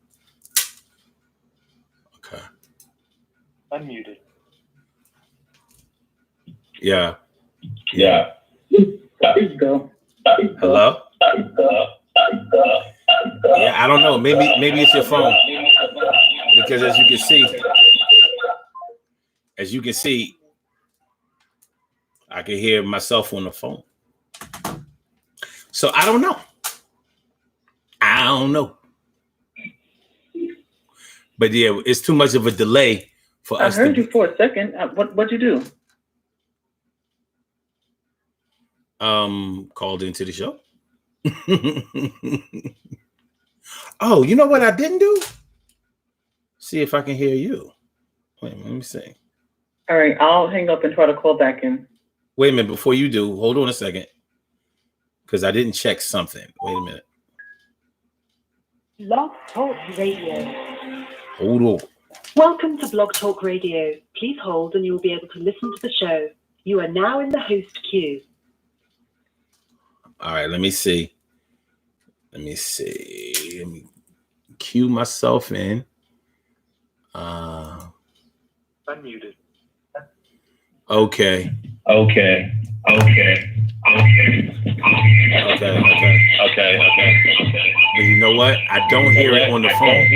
A: Okay.
D: Unmuted.
A: Yeah.
B: There you go.
A: Hello? Yeah, I don't know. Maybe it's your phone. Because as you can see, I can hear myself on the phone. So I don't know. But yeah, it's too much of a delay for us.
B: I heard you for a second. What'd you do?
A: Called into the show. Oh, you know what I didn't do? See if I can hear you. Wait, let me see.
B: All right, I'll hang up and try to call back in.
A: Wait a minute, before you do, hold on a second. Because I didn't check something. Wait a minute.
C: Blog Talk Radio.
A: Hold on.
C: Welcome to Blog Talk Radio. Please hold and you will be able to listen to the show. You are now in the host queue.
A: All right, let me see. Let me cue myself in.
D: Unmuted.
A: Okay.
D: Okay.
A: But you know what? I don't hear it on the phone.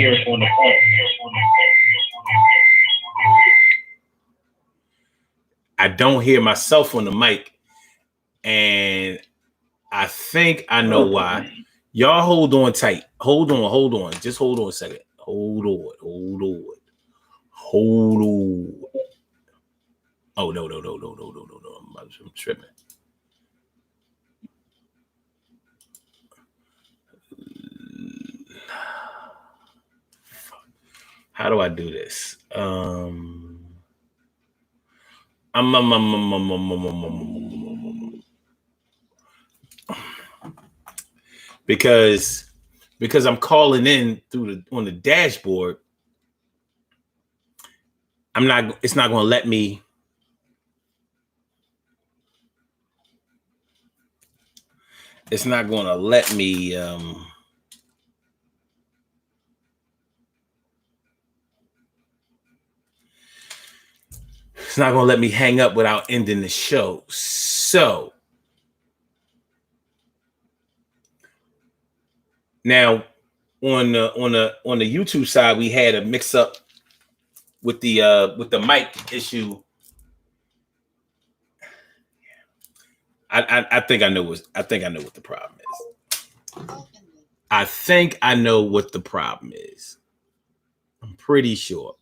A: I don't hear myself on the mic. And I think I know why. Y'all hold on tight. Hold on. Just hold on a second. Hold on. Oh, no. I'm tripping. How do I do this? Because I'm calling in on the dashboard. It's not going to let me. It's not going to let me. It's not going to let me hang up without ending the show. So now on the YouTube side, we had a mix up with the mic issue. I think I know what the problem is. I think I know what the problem is. I'm pretty sure.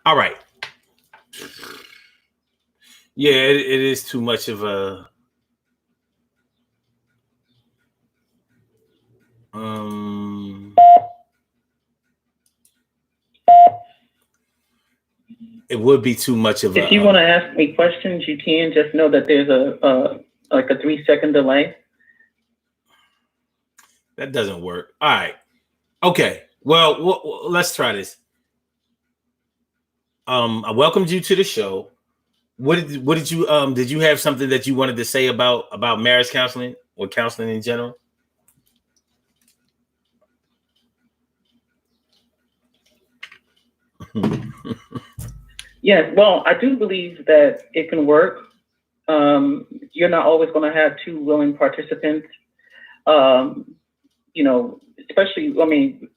A: All right. Yeah, it is too much of a it would be too much of
B: if you want to ask me questions, you can. Just know that there's a 3-second delay.
A: That doesn't work. All right. Okay. Well, let's try this. I welcomed you to the show. What did you have something that you wanted to say about marriage counseling or counseling in general?
B: Yes, well, I do believe that it can work. You're not always going to have two willing participants. Especially,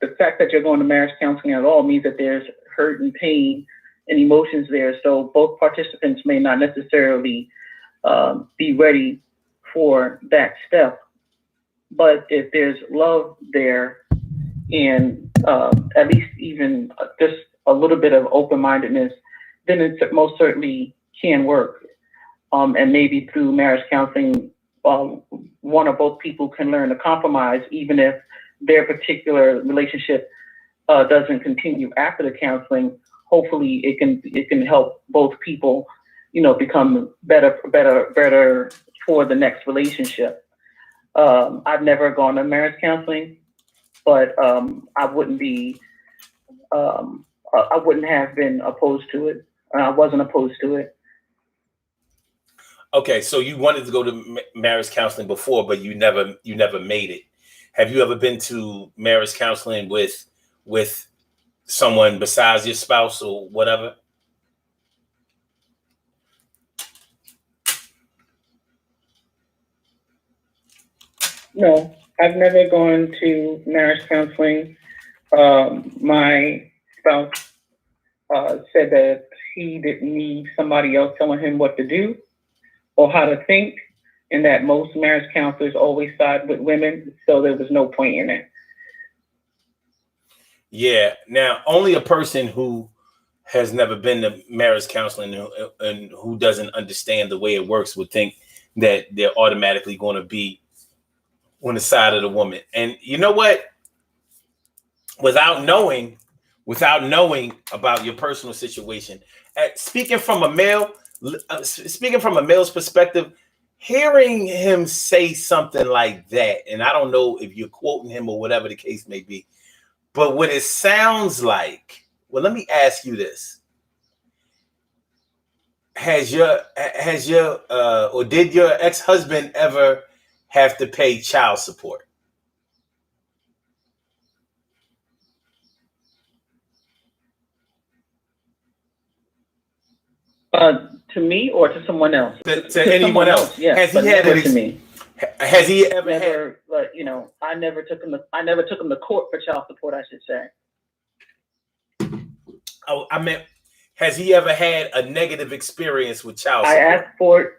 B: the fact that you're going to marriage counseling at all means that there's hurt and pain and emotions there. So both participants may not necessarily be ready for that step. But if there's love there and at least even just a little bit of open-mindedness, then it most certainly can work. And maybe through marriage counseling, one or both people can learn to compromise, even if their particular relationship doesn't continue after the counseling. Hopefully, it can help both people, become better for the next relationship. I've never gone to marriage counseling, but I wouldn't have been opposed to it. I wasn't opposed to it.
A: Okay, so you wanted to go to marriage counseling before, but you never made it. Have you ever been to marriage counseling with someone besides your spouse or whatever?
B: No, I've never gone to marriage counseling. My spouse said that he didn't need somebody else telling him what to do or how to think, and that most marriage counselors always side with women, so there was no point in it.
A: Yeah. Now, only a person who has never been to marriage counseling and who doesn't understand the way it works would think that they're automatically going to be on the side of the woman. And you know what? Without knowing about your personal situation, speaking from a male's perspective, hearing him say something like that, and I don't know if you're quoting him or whatever the case may be, but what it sounds like, well, let me ask you this. Did your ex-husband ever have to pay child support?
B: To me or to someone else?
A: To anyone else?
B: Yes.
A: Has he ever
B: had? But I never took him to court for child support, I should say.
A: Oh, I meant, has he ever had a negative experience with child support?
B: I asked for it.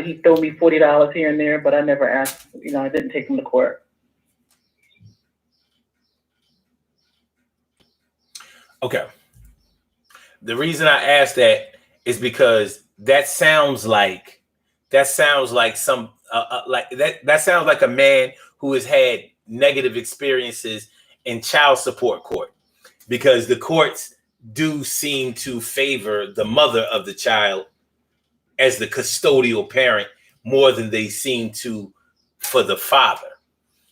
B: He threw me $40 here and there, but I never asked. I didn't take him to court.
A: Okay. The reason I asked that is because that sounds like some that sounds like a man who has had negative experiences in child support court, because the courts do seem to favor the mother of the child as the custodial parent more than they seem to for the father.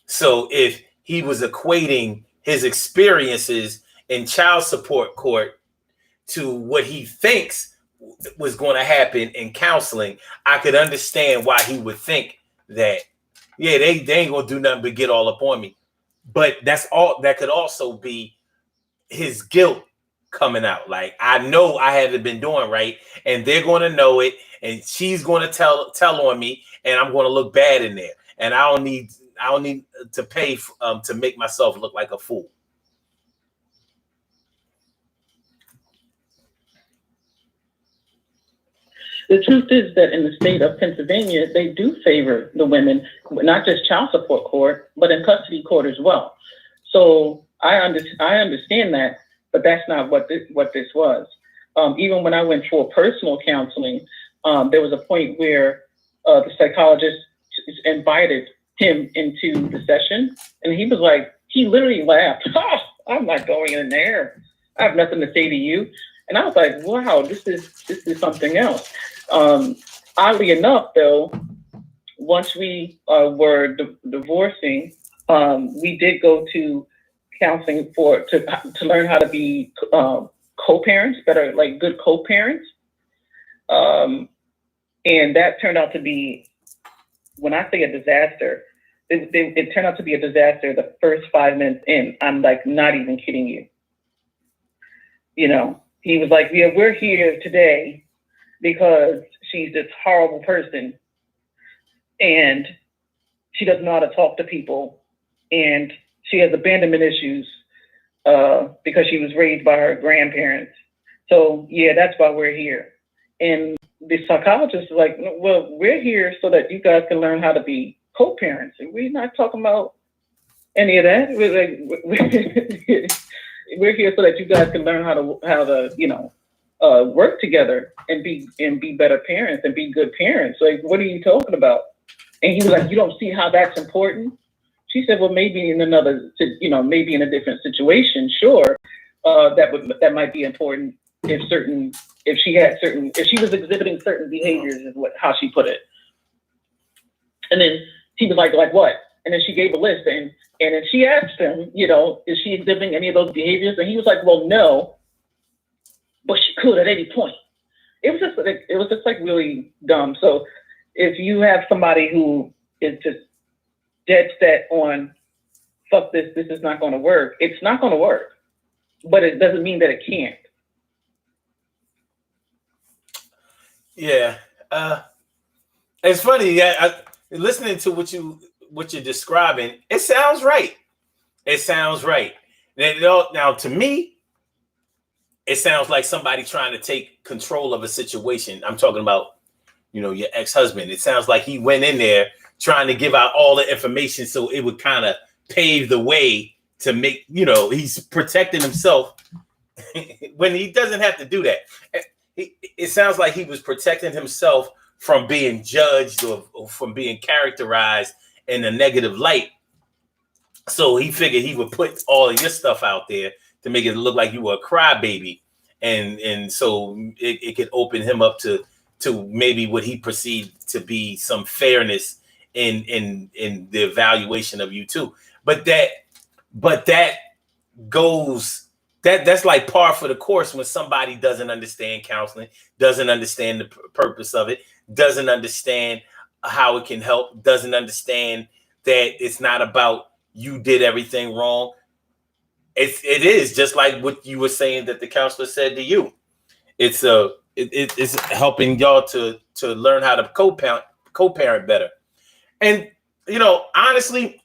A: So if he was equating his experiences in child support court to what he thinks was going to happen in counseling, I could understand why he would think that, yeah, they ain't gonna do nothing but get all up on me. But that's all. That could also be his guilt coming out. Like, I know I haven't been doing right, and they're gonna know it, and she's gonna tell on me, and I'm gonna look bad in there, and I don't need to pay to make myself look like a fool.
B: The truth is that in the state of Pennsylvania, they do favor the women, not just child support court, but in custody court as well. So I understand that, but that's not what this was. Even when I went for personal counseling, there was a point where the psychologist invited him into the session, and he was like, he literally laughed. Oh, I'm not going in there. I have nothing to say to you. And I was like, wow, this is something else. Oddly enough, though, once we were divorcing, we did go to counseling to learn how to be co-parents, better, like good co-parents. And that turned out to be, when I say a disaster, it turned out to be a disaster the first 5 minutes in. I'm like, not even kidding you. You know, he was like, yeah, we're here today because she's this horrible person and she doesn't know how to talk to people and she has abandonment issues because she was raised by her grandparents. So yeah, that's why we're here. And the psychologist is like, well, we're here so that you guys can learn how to be co-parents. And we're not talking about any of that. We're here so that you guys can learn how to you know, work together and be better parents and be good parents. Like, what are you talking about? And he was like, you don't see how that's important? She said, well, maybe in maybe in a different situation, sure, that might be important if she was exhibiting certain behaviors is how she put it. And then he was like what? And then she gave a list, and then she asked him, you know, is she exhibiting any of those behaviors? And he was like, well, no, but she could at any point. It was just like really dumb. So if you have somebody who is just dead set on, fuck this is not going to work, it's not going to work, but it doesn't mean that it can't.
A: Yeah, it's funny. Yeah, listening to what you're describing, it sounds right. It sounds right. Now, to me, it sounds like somebody trying to take control of a situation. I'm talking about, you know, your ex-husband. It sounds like he went in there trying to give out all the information so it would kind of pave the way to make, you know, he's protecting himself when he doesn't have to do that. It sounds like he was protecting himself from being judged or from being characterized in a negative light. So he figured he would put all of your stuff out there to make it look like you were a crybaby, and so it could open him up to maybe what he perceived to be some fairness in the evaluation of you too. But that goes. That's like par for the course when somebody doesn't understand counseling, doesn't understand the purpose of it, doesn't understand how it can help, doesn't understand that it's not about you did everything wrong. It is just like what you were saying that the counselor said to you. It's helping y'all to learn how to co-parent better. And you know, honestly,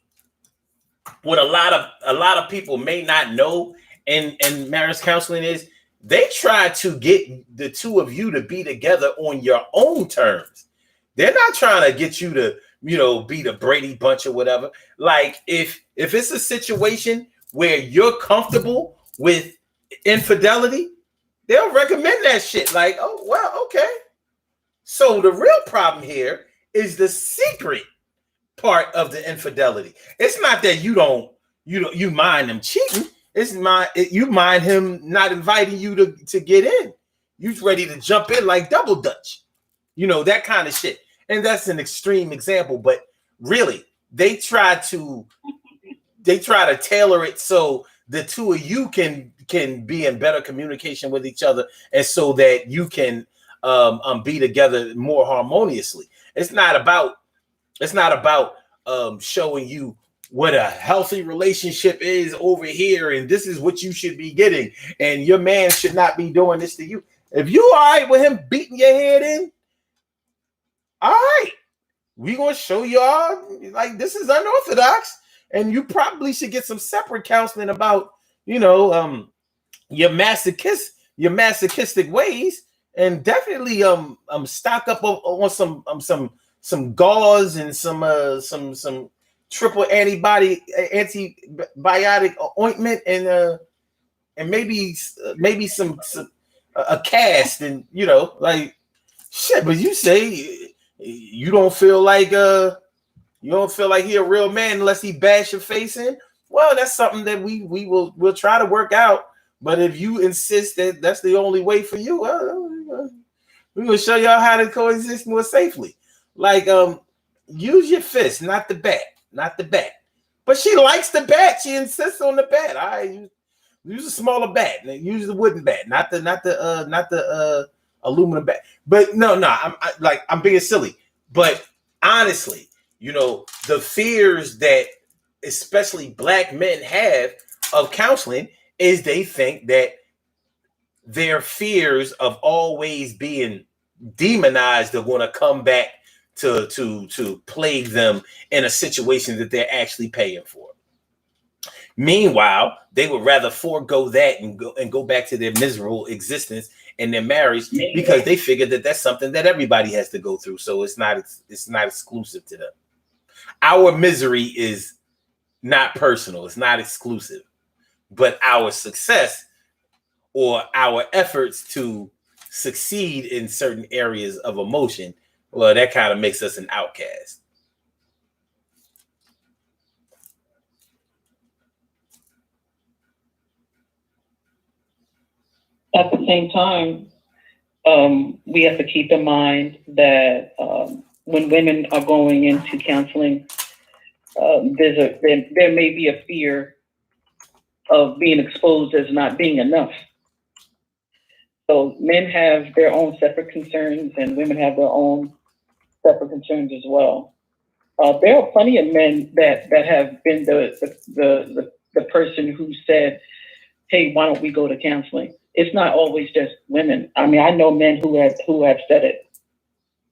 A: what a lot of people may not know in marriage counseling is they try to get the two of you to be together on your own terms. They're not trying to get you to, you know, be the Brady Bunch or whatever. Like if it's a situation where you're comfortable with infidelity, they'll recommend that shit. Like, oh, well, okay. So the real problem here is the secret part of the infidelity. It's not that you mind them cheating. You mind him not inviting you to get in. You're ready to jump in like double dutch, you know, that kind of shit. And that's an extreme example, but really, they try to tailor it so the two of you can be in better communication with each other, and so that you can be together more harmoniously. It's not about It's not about showing you what a healthy relationship is over here, and this is what you should be getting, and your man should not be doing this to you. If you all right with him beating your head in, all right, we gonna show y'all like this is unorthodox, and you probably should get some separate counseling about, you know, your masochistic ways, and definitely stock up on some gauze and some triple antibiotic ointment, and maybe some a cast, and you know, like shit. But you say you don't feel like he a real man unless he bash your face in. Well, that's something that we'll try to work out. But if you insist that that's the only way for you, well, we're gonna show y'all how to coexist more safely. Like use your fist, not the bat. But she likes the bat. She insists on the bat. I use a smaller bat. Use the wooden bat, not the aluminum bat. But no, I'm being silly. But honestly, you know, the fears that especially black men have of counseling is they think that their fears of always being demonized are going to come back to plague them in a situation that they're actually paying for. Meanwhile, they would rather forego that and go back to their miserable existence in their marriage because they figure that that's something that everybody has to go through. So it's not exclusive to them. Our misery is not personal. It's not exclusive, but our success or our efforts to succeed in certain areas of emotion, well, that kind of makes us an outcast.
B: At the same time, we have to keep in mind that when women are going into counseling, there may be a fear of being exposed as not being enough. So men have their own separate concerns, and women have their own separate concerns as well. There are plenty of men that have been the person who said, "Hey, why don't we go to counseling?" It's not always just women. I mean, I know men who have said it,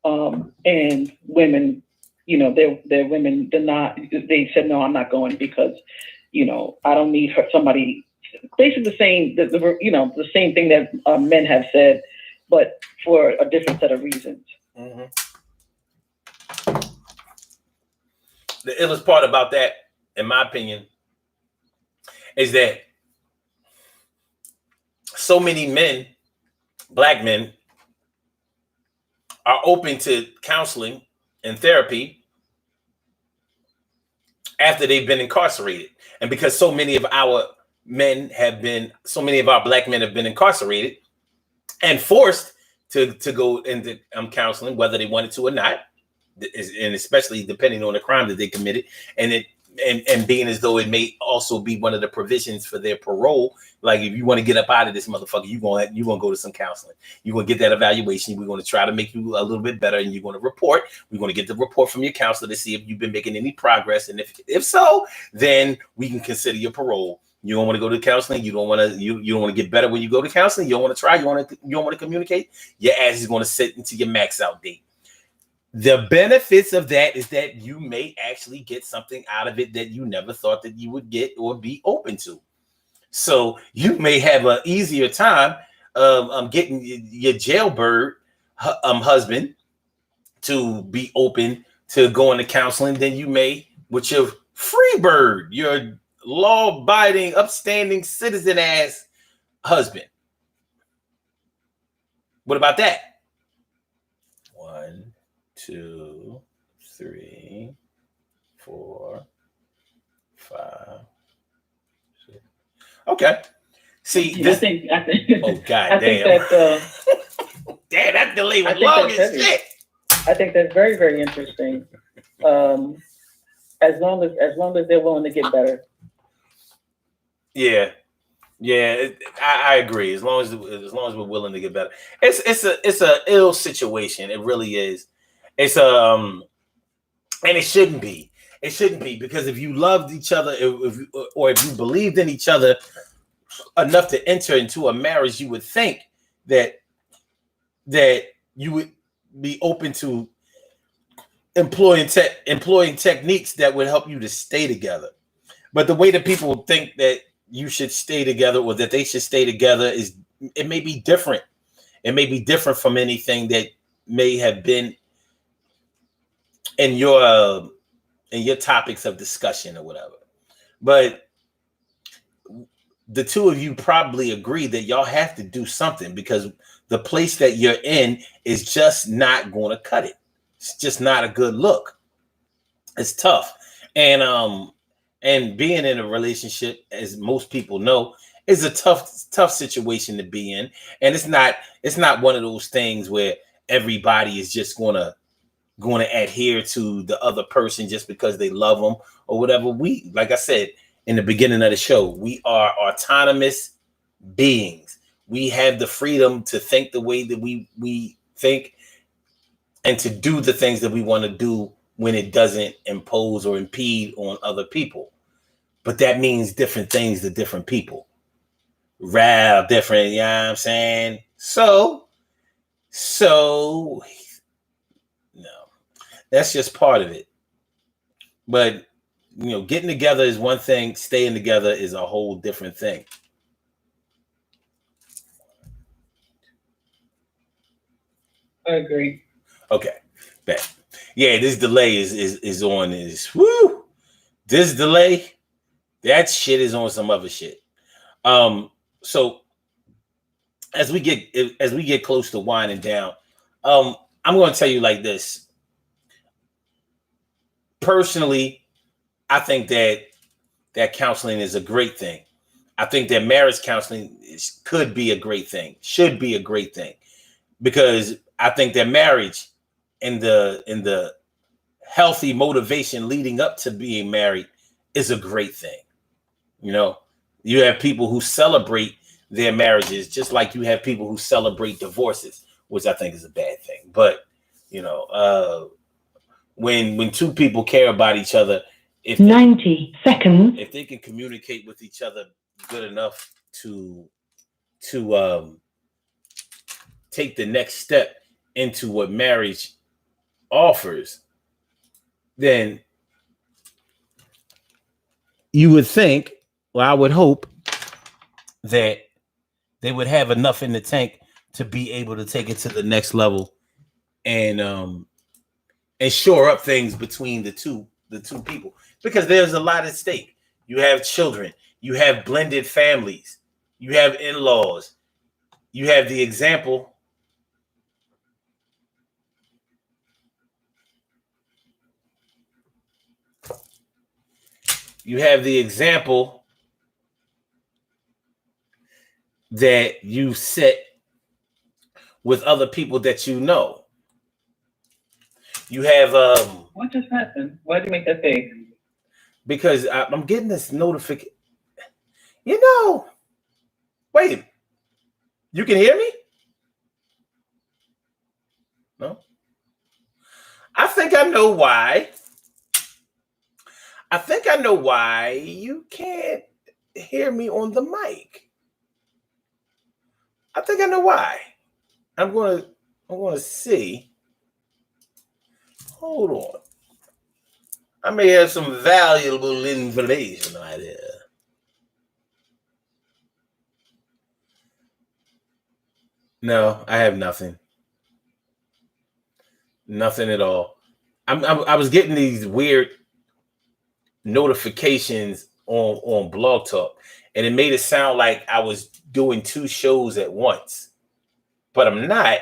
B: and women, you know, their women did not. They said, "No, I'm not going because, you know, I don't need somebody." Basically, the same thing that men have said, but for a different set of reasons.
A: Mm-hmm. The illest part about that, in my opinion, is that so many men, black men, are open to counseling and therapy after they've been incarcerated. And because so many of our black men have been incarcerated and forced to go into counseling, whether they wanted to or not, and especially depending on the crime that they committed, and being as though it may also be one of the provisions for their parole. Like, if you want to get up out of this motherfucker, you're gonna go to some counseling. You're gonna get that evaluation. We're gonna try to make you a little bit better, and you're gonna report. We're gonna get the report from your counselor to see if you've been making any progress, and if so, then we can consider your parole. You don't want to go to counseling. You don't want to get better when you go to counseling. You don't want to try. You don't want to communicate. Your ass is going to sit into your max out date. The benefits of that is that you may actually get something out of it that you never thought that you would get or be open to. So you may have an easier time getting your jailbird husband to be open to going to counseling than you may with your free bird, your law-abiding, upstanding citizen ass husband. What about that? 1, 2, 3, 4, 5, 6. Okay. See,
B: I think.
A: Oh God
B: I
A: damn!
B: think that.
A: Damn, that delay was long as shit.
B: I think that's very, very interesting. As long as they're willing to get better.
A: Yeah. I agree. As long as we're willing to get better, it's a ill situation. It really is. It's And it shouldn't be. It shouldn't be, because if you loved each other, if you believed in each other enough to enter into a marriage, you would think that you would be open to employing techniques that would help you to stay together. But the way that people think that you should stay together, or that they should stay together, it may be different. It may be different from anything that may have been in your topics of discussion or whatever. But the two of you probably agree that y'all have to do something, because the place that you're in is just not going to cut it. It's just not a good look. It's tough. And being in a relationship, as most people know, is a tough situation to be in. And it's not one of those things where everybody is just going to adhere to the other person just because they love them or whatever. We, like I said in the beginning of the show, we are autonomous beings. We have the freedom to think the way that we think, and to do the things that we want to do when it doesn't impose or impede on other people. But that means different things to different people. Rare, different, you know what I'm saying? So no, that's just part of it. But, getting together is one thing. Staying together is a whole different thing.
B: I agree.
A: Okay, bet. Yeah, this delay is on this. Woo! This delay, that shit is on some other shit. So as we get close to winding down, I'm going to tell you like this. Personally, I think that counseling is a great thing. I think that marriage counseling could be a great thing, should be a great thing, because I think that marriage and the healthy motivation leading up to being married is a great thing. You have people who celebrate their marriages just like you have people who celebrate divorces, which I think is a bad thing. But when two people care about each other, if
C: 90 seconds,
A: if they can communicate with each other good enough to take the next step into what marriage offers, then you would think, well, I would hope that they would have enough in the tank to be able to take it to the next level and shore up things between the two people, because there's a lot at stake. You have children, you have blended families, you have in-laws, you have the example. You have the example that you set with other people that you know. You have
B: What just happened? Why did you make that face?
A: Because I'm getting this notification. Wait, you can hear me? No? I think I know why. I think I know why you can't hear me on the mic. I think I know why. I'm gonna see. Hold on. I may have some valuable information right there. No, I have nothing. Nothing at all. I was getting these weird notifications on Blog Talk, and it made it sound like I was doing two shows at once, but I'm not.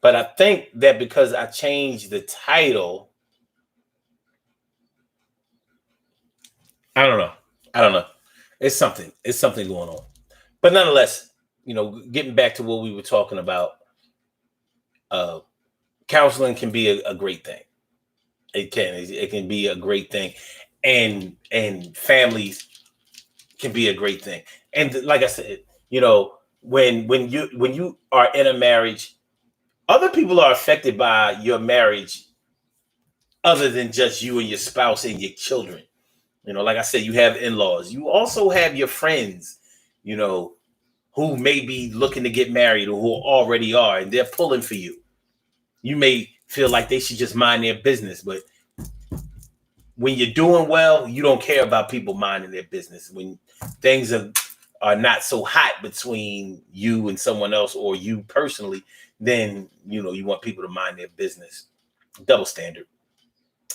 A: But I think that because I changed the title, I don't know. It's something going on. But nonetheless, getting back to what we were talking about, counseling can be a great thing. It can be a great thing, and families can be a great thing. And like I said, when you are in a marriage, other people are affected by your marriage other than just you and your spouse and your children. You know, like I said, you have in-laws. You also have your friends, you know, who may be looking to get married or who already are, and they're pulling for you. You may feel like they should just mind their business, but when you're doing well, you don't care about people minding their business. When things are not so hot between you and someone else or you personally, then, you know, you want people to mind their business. Double standard.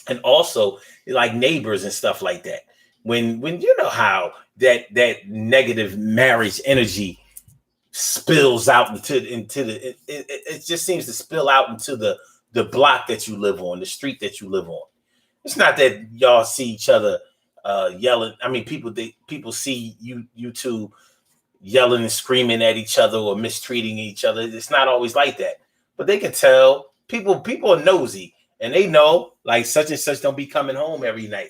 A: And also like neighbors and stuff like that. When you know how that negative marriage energy spills out into the it just seems to spill out into the block that you live on, the street that you live on. It's not that y'all see each other yelling. I mean, people see you two yelling and screaming at each other or mistreating each other. It's not always like that, but they can tell. People are nosy, and they know like such and such don't be coming home every night.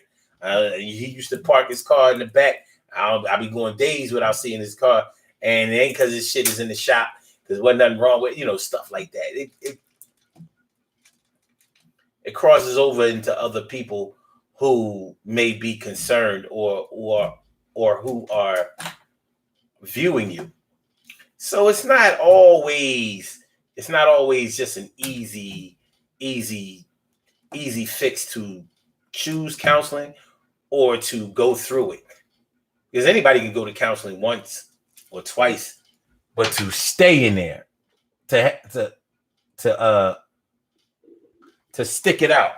A: He used to park his car in the back. I'll be going days without seeing his car, and it ain't because his shit is in the shop because there wasn't nothing wrong with, you know, stuff like that. It crosses over into other people who may be concerned or who are viewing you. So it's not always just an easy fix to choose counseling or to go through it. Because anybody can go to counseling once or twice, but to stay in there, to stick it out,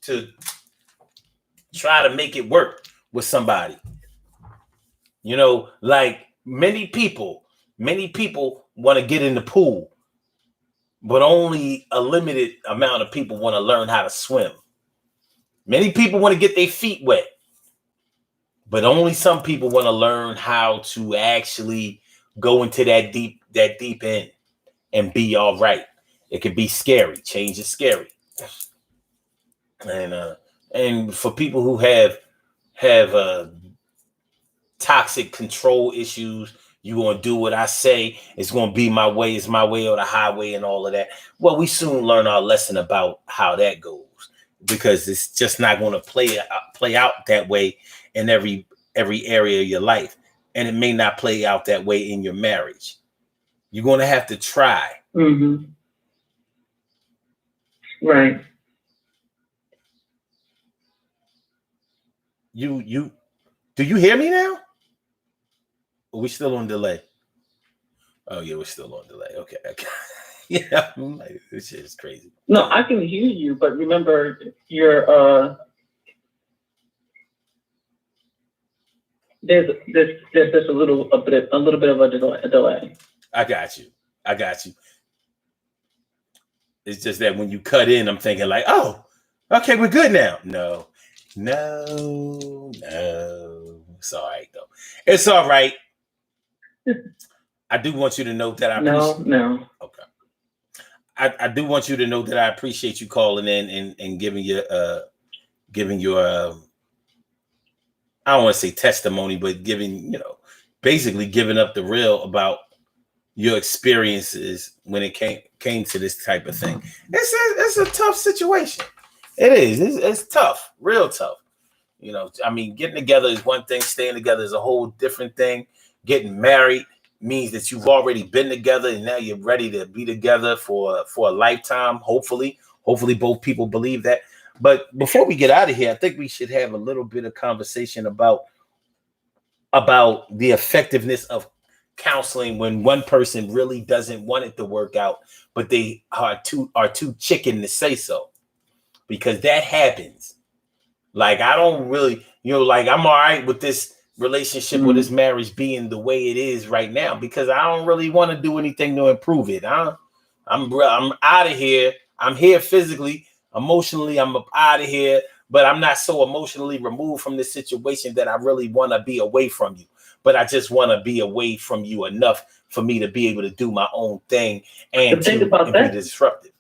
A: to try to make it work with somebody. You know, like many people want to get in the pool, but only a limited amount of people want to learn how to swim. Many people want to get their feet wet, but only some people want to learn how to actually go into that deep end and be all right. It could be scary. Change is scary. And for people who have toxic control issues, you going to do what I say. It's going to be my way. It's my way or the highway and all of that. Well, we soon learn our lesson about how that goes, because it's just not going to play out that way in every area of your life. And it may not play out that way in your marriage. You're going to have to try.
B: Mm-hmm. Right.
A: Do you hear me now? Are we still on delay? Oh yeah, we're still on delay. Okay. Yeah, like, this shit is crazy.
B: No, I can hear you, but remember your there's a little bit of a delay.
A: I got you. It's just that when you cut in, I'm thinking like, oh, okay, we're good now. No. It's all right though. It's all right. I do want you to know that I
B: No.
A: Okay. I do want you to know that I appreciate you calling in and giving your I don't want to say testimony, but giving, basically giving up the real about your experiences when it came to this type of thing. It's a tough situation. It is. It's tough, real tough. I mean, getting together is one thing. Staying together is a whole different thing. Getting married means that you've already been together and now you're ready to be together for a lifetime. Hopefully both people believe that. But before we get out of here, I think we should have a little bit of conversation about the effectiveness of counseling when one person really doesn't want it to work out, but they are too chicken to say so, because that happens. Like, I don't really, like, I'm all right with this relationship or this marriage being the way it is right now, because I don't really want to do anything to improve it. I'm out of here. I'm here physically, emotionally, I'm out of here, but I'm not so emotionally removed from this situation that I really want to be away from you. But I just want to be away from you enough for me to be able to do my own thing and to be disruptive.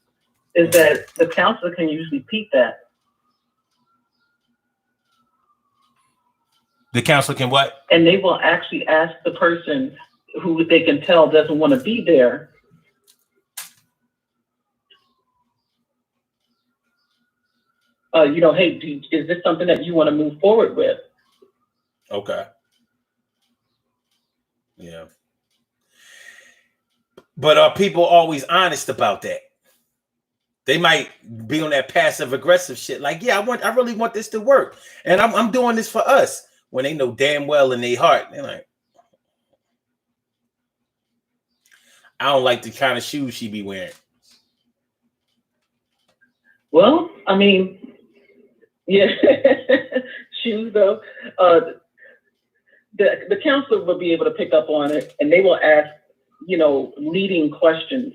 B: Is that the counselor can usually repeat that.
A: The counselor can what?
B: And they will actually ask the person who they can tell doesn't want to be there. hey, is this something that you want to move forward with?
A: Okay. Yeah. But are people always honest about that? They might be on that passive aggressive shit. Like, yeah, I really want this to work. And I'm doing this for us. When they know damn well in their heart, they're like, I don't like the kind of shoes she be wearing.
B: Well, I mean, yeah, shoes though. The counselor will be able to pick up on it, and they will ask, leading questions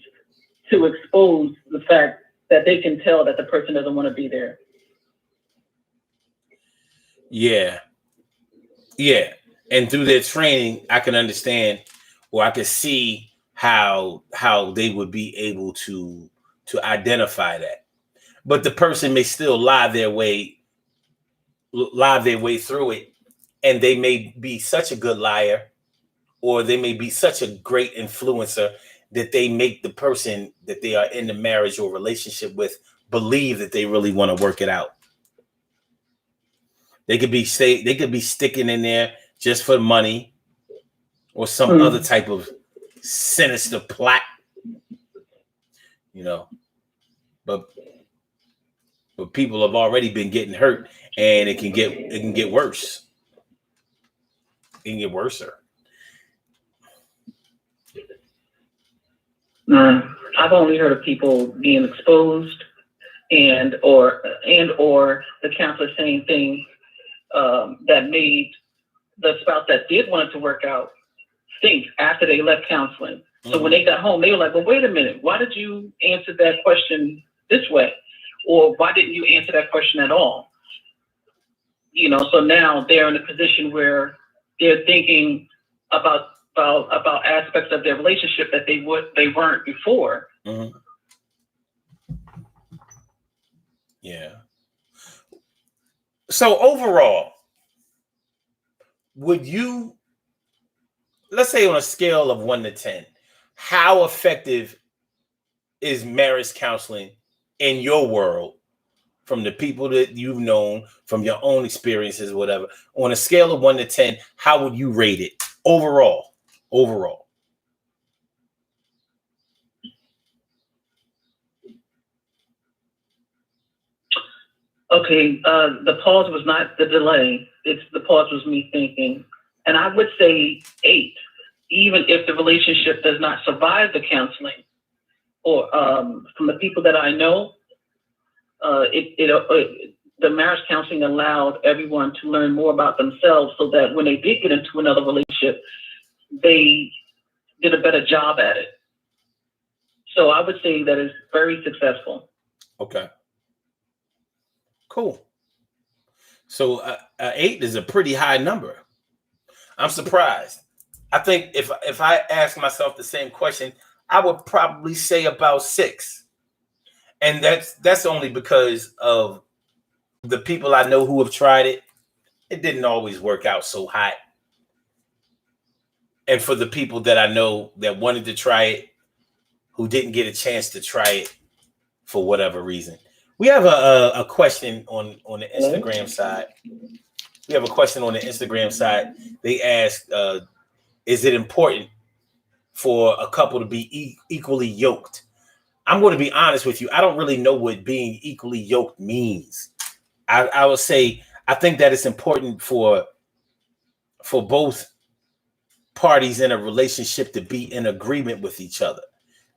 B: to expose the fact that they can tell that the person doesn't want to be there.
A: Yeah. Yeah. And through their training, I can understand, or I can see how they would be able to identify that. But the person may still lie their way through it, and they may be such a good liar, or they may be such a great influencer that they make the person that they are in the marriage or relationship with believe that they really want to work it out. They could be sticking in there just for money or some other type of sinister plot, but people have already been getting hurt, and it can get worse. It can get worser.
B: I've only heard of people being exposed and or the counselor saying things that made the spouse that did want it to work out think after they left counseling. So when they got home, they were like, well, wait a minute, why did you answer that question this way? Or why didn't you answer that question at all? So now they're in a position where they're thinking about aspects of their relationship that they weren't before.
A: Mm-hmm. Yeah. So overall, would you, let's say on a scale of 1 to 10, how effective is marriage counseling in your world, from the people that you've known, from your own experiences, whatever? On a scale of 1 to 10, how would you rate it overall?
B: Okay, the pause was not the delay. The pause was me thinking. And I would say 8, even if the relationship does not survive the counseling. Or from the people that I know, the marriage counseling allowed everyone to learn more about themselves, so that when they did get into another relationship, they did a better job at it. So I would say that it's very successful.
A: Okay. Cool. So 8 is a pretty high number. I'm surprised. I think if I ask myself the same question, I would probably say about 6. And that's only because of the people I know who have tried it. It didn't always work out so hot. And for the people that I know that wanted to try it, who didn't get a chance to try it for whatever reason. We have a question on the Instagram side. We have a question on the Instagram side. They asked, is it important for a couple to be equally yoked? I'm going to be honest with you. I don't really know what being equally yoked means. I would say I think that it's important for both parties in a relationship to be in agreement with each other.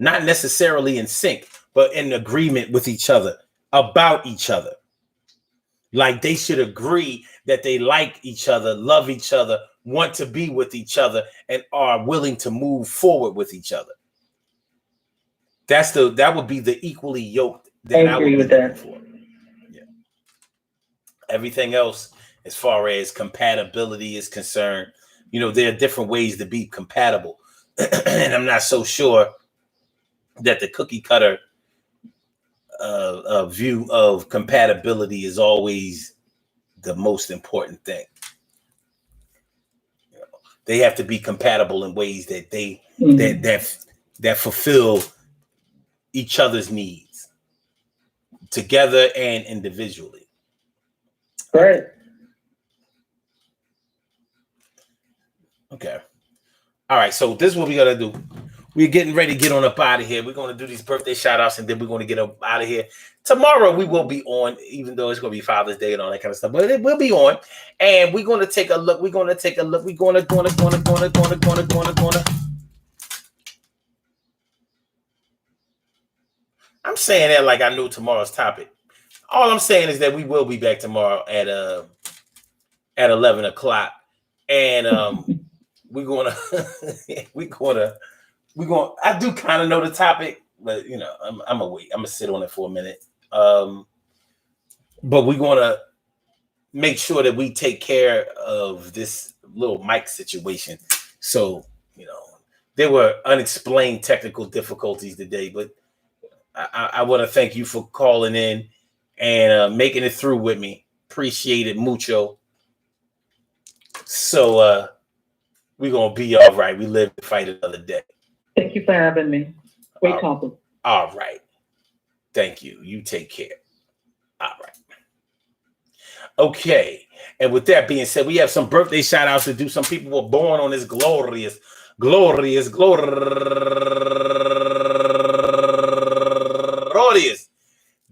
A: Not necessarily in sync, but in agreement with each other about each other. Like they should agree that they like each other, love each other, want to be with each other, and are willing to move forward with each other. That would be the equally yoked that I would be looking for. Yeah. Everything else, as far as compatibility is concerned, there are different ways to be compatible. And I'm not so sure that the cookie cutter view of compatibility is always the most important thing. They have to be compatible in ways that they that fulfill each other's needs together and individually.
B: Right.
A: Okay. All right. So this is what we're gonna do. We're getting ready to get on up out of here. We're gonna do these birthday shout outs and then we're gonna get up out of here. Tomorrow we will be on, even though it's gonna be Father's Day and all that kind of stuff, but it will be on. And we're gonna take a look. We're gonna take a look. We're gonna. I'm saying that like I knew tomorrow's topic. All I'm saying is that we will be back tomorrow at 11 o'clock, and we're gonna I do kind of know the topic, but you know I'm gonna wait. I'm gonna sit on it for a minute. But we're gonna make sure that we take care of this little mic situation. So you know there were unexplained technical difficulties today, but I want to thank you for calling in and making it through with me. Appreciate it mucho. So we're gonna be all right. We live to fight another day.
B: Thank you for having me. Great compliment.
A: All right. Thank you. You take care. All right. Okay. And with that being said, we have some birthday shout outs to do. Some people were born on this glorious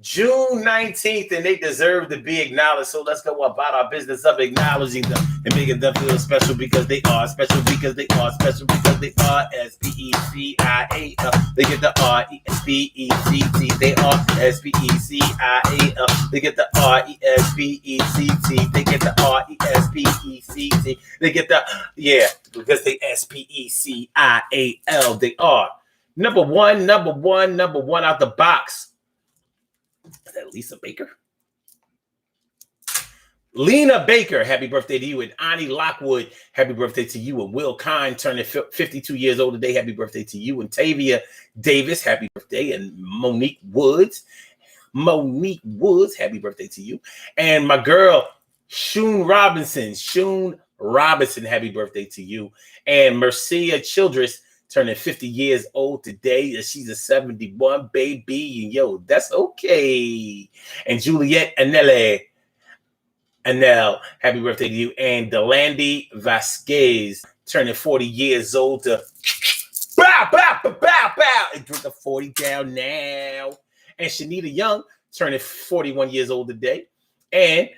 A: June 19th, and they deserve to be acknowledged. So let's go about our business of acknowledging them and making them feel special because they are special because they are special because they are S-P-E-C-I-A-L. They get the R-E-S-P-E-C-T. They are S-P-E-C-I-A-L. They get the R-E-S-P-E-C-T. They get the R-E-S-P-E-C-T. They get the, yeah, because they S-P-E-C-I-A-L. They are number one out the box. Is that Lisa Baker? Lena Baker, happy birthday to you. And Ani Lockwood, happy birthday to you. And Will Kine turning 52 years old today. Happy birthday to you. And Tavia Davis, happy birthday. And Monique Woods, happy birthday to you. And my girl, Shun Robinson, happy birthday to you. And Mercia Childress, turning 50 years old today. She's a 71 baby. And yo, that's okay. And Juliette Anel, happy birthday to you. And Delandi Vasquez, turning 40 years old to bow, and drink the 40 down now. And Shanita Young, turning 41 years old today. And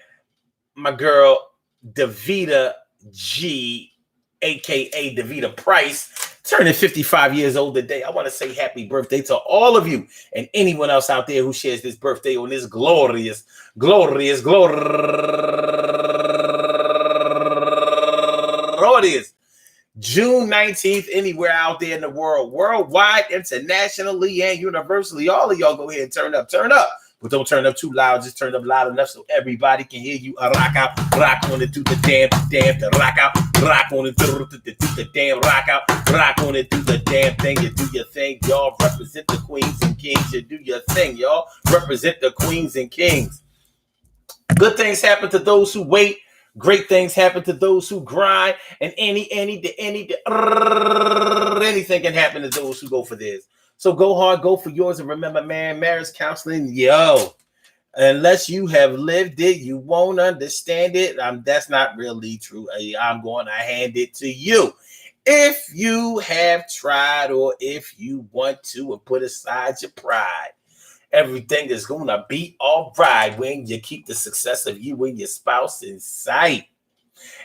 A: my girl, Davita G, a.k.a. Davita Price, turning 55 years old today. I want to say happy birthday to all of you and anyone else out there who shares this birthday on this glorious June 19th, anywhere out there in the world, worldwide, internationally, and universally. All of y'all go ahead and turn up. But don't turn up too loud. Just turn up loud enough so everybody can hear you. Rock out, rock on it, do the damn, to rock out, rock on it, do the damn, rock out, rock on it, do the damn thing. You do your thing, y'all. Represent the queens and kings. You do your thing, y'all. Represent the queens and kings. Good things happen to those who wait. Great things happen to those who grind. And anything can happen to those who go for theirs. So go hard, go for yours, and remember, man, marriage counseling, yo, unless you have lived it, you won't understand it. That's not really true. I'm going to hand it to you. If you have tried or if you want to and put aside your pride, everything is going to be all right when you keep the success of you and your spouse in sight.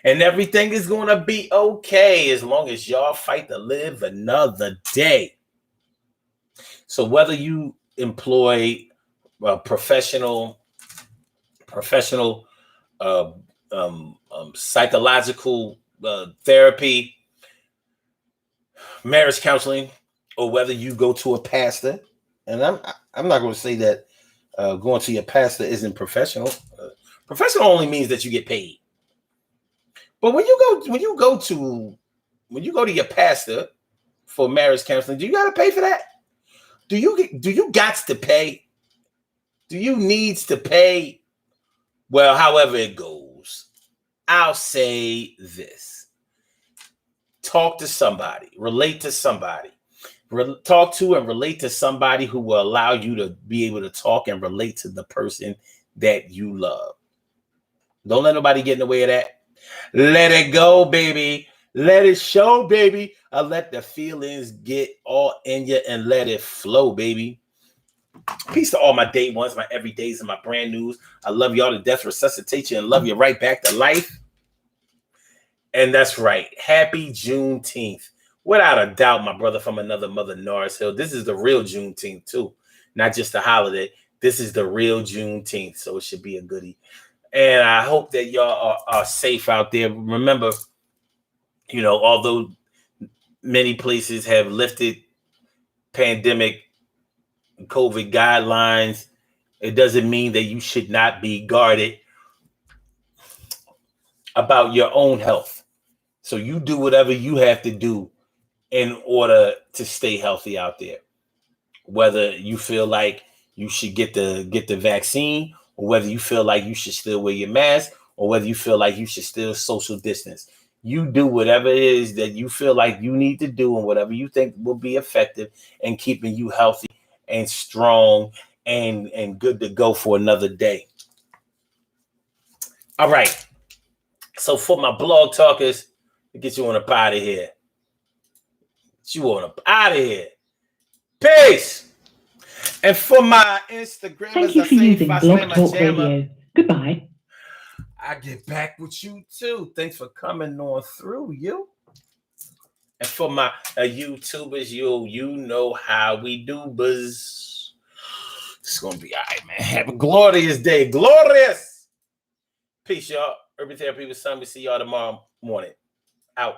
A: And everything is going to be okay as long as y'all fight to live another day. So whether you employ professional psychological therapy, marriage counseling, or whether you go to a pastor, and I'm not going to say that going to your pastor isn't professional. Professional only means that you get paid. But when you go to your pastor for marriage counseling, do you got to pay for that? Do you got to pay? Do you needs to pay? Well, however it goes, I'll say this. Talk to somebody, relate to somebody. Talk to and relate to somebody who will allow you to be able to talk and relate to the person that you love. Don't let nobody get in the way of that. Let it go, baby. Let it show, baby. Let the feelings get all in you and let it flow, baby. Peace to all my day ones, my everydays, and my brand news. I love y'all to death, resuscitate you, and love you right back to life. And that's right. Happy Juneteenth. Without a doubt, my brother from another mother, Norris Hill. This is the real Juneteenth, too. Not just a holiday. This is the real Juneteenth. So it should be a goodie. And I hope that y'all are safe out there. Remember, you know, although many places have lifted pandemic COVID guidelines, it doesn't mean that you should not be guarded about your own health. So you do whatever you have to do in order to stay healthy out there. Whether you feel like you should get the vaccine, or whether you feel like you should still wear your mask, or whether you feel like you should still social distance. You do whatever it is that you feel like you need to do, and whatever you think will be effective in keeping you healthy and strong and good to go for another day. All right. So for my blog talkers, to get you on up out of here. Get you on up out of here. Peace. And for my Instagram,
E: Thank you for using Blog Talk Radio. Goodbye.
A: I get back with you too. Thanks for coming on through, you. And for my YouTubers, you know how we do, buzz. It's gonna be all right, man. Have a glorious day. Glorious. Peace, y'all. Urban Therapy with Sun. We see y'all tomorrow morning. Out.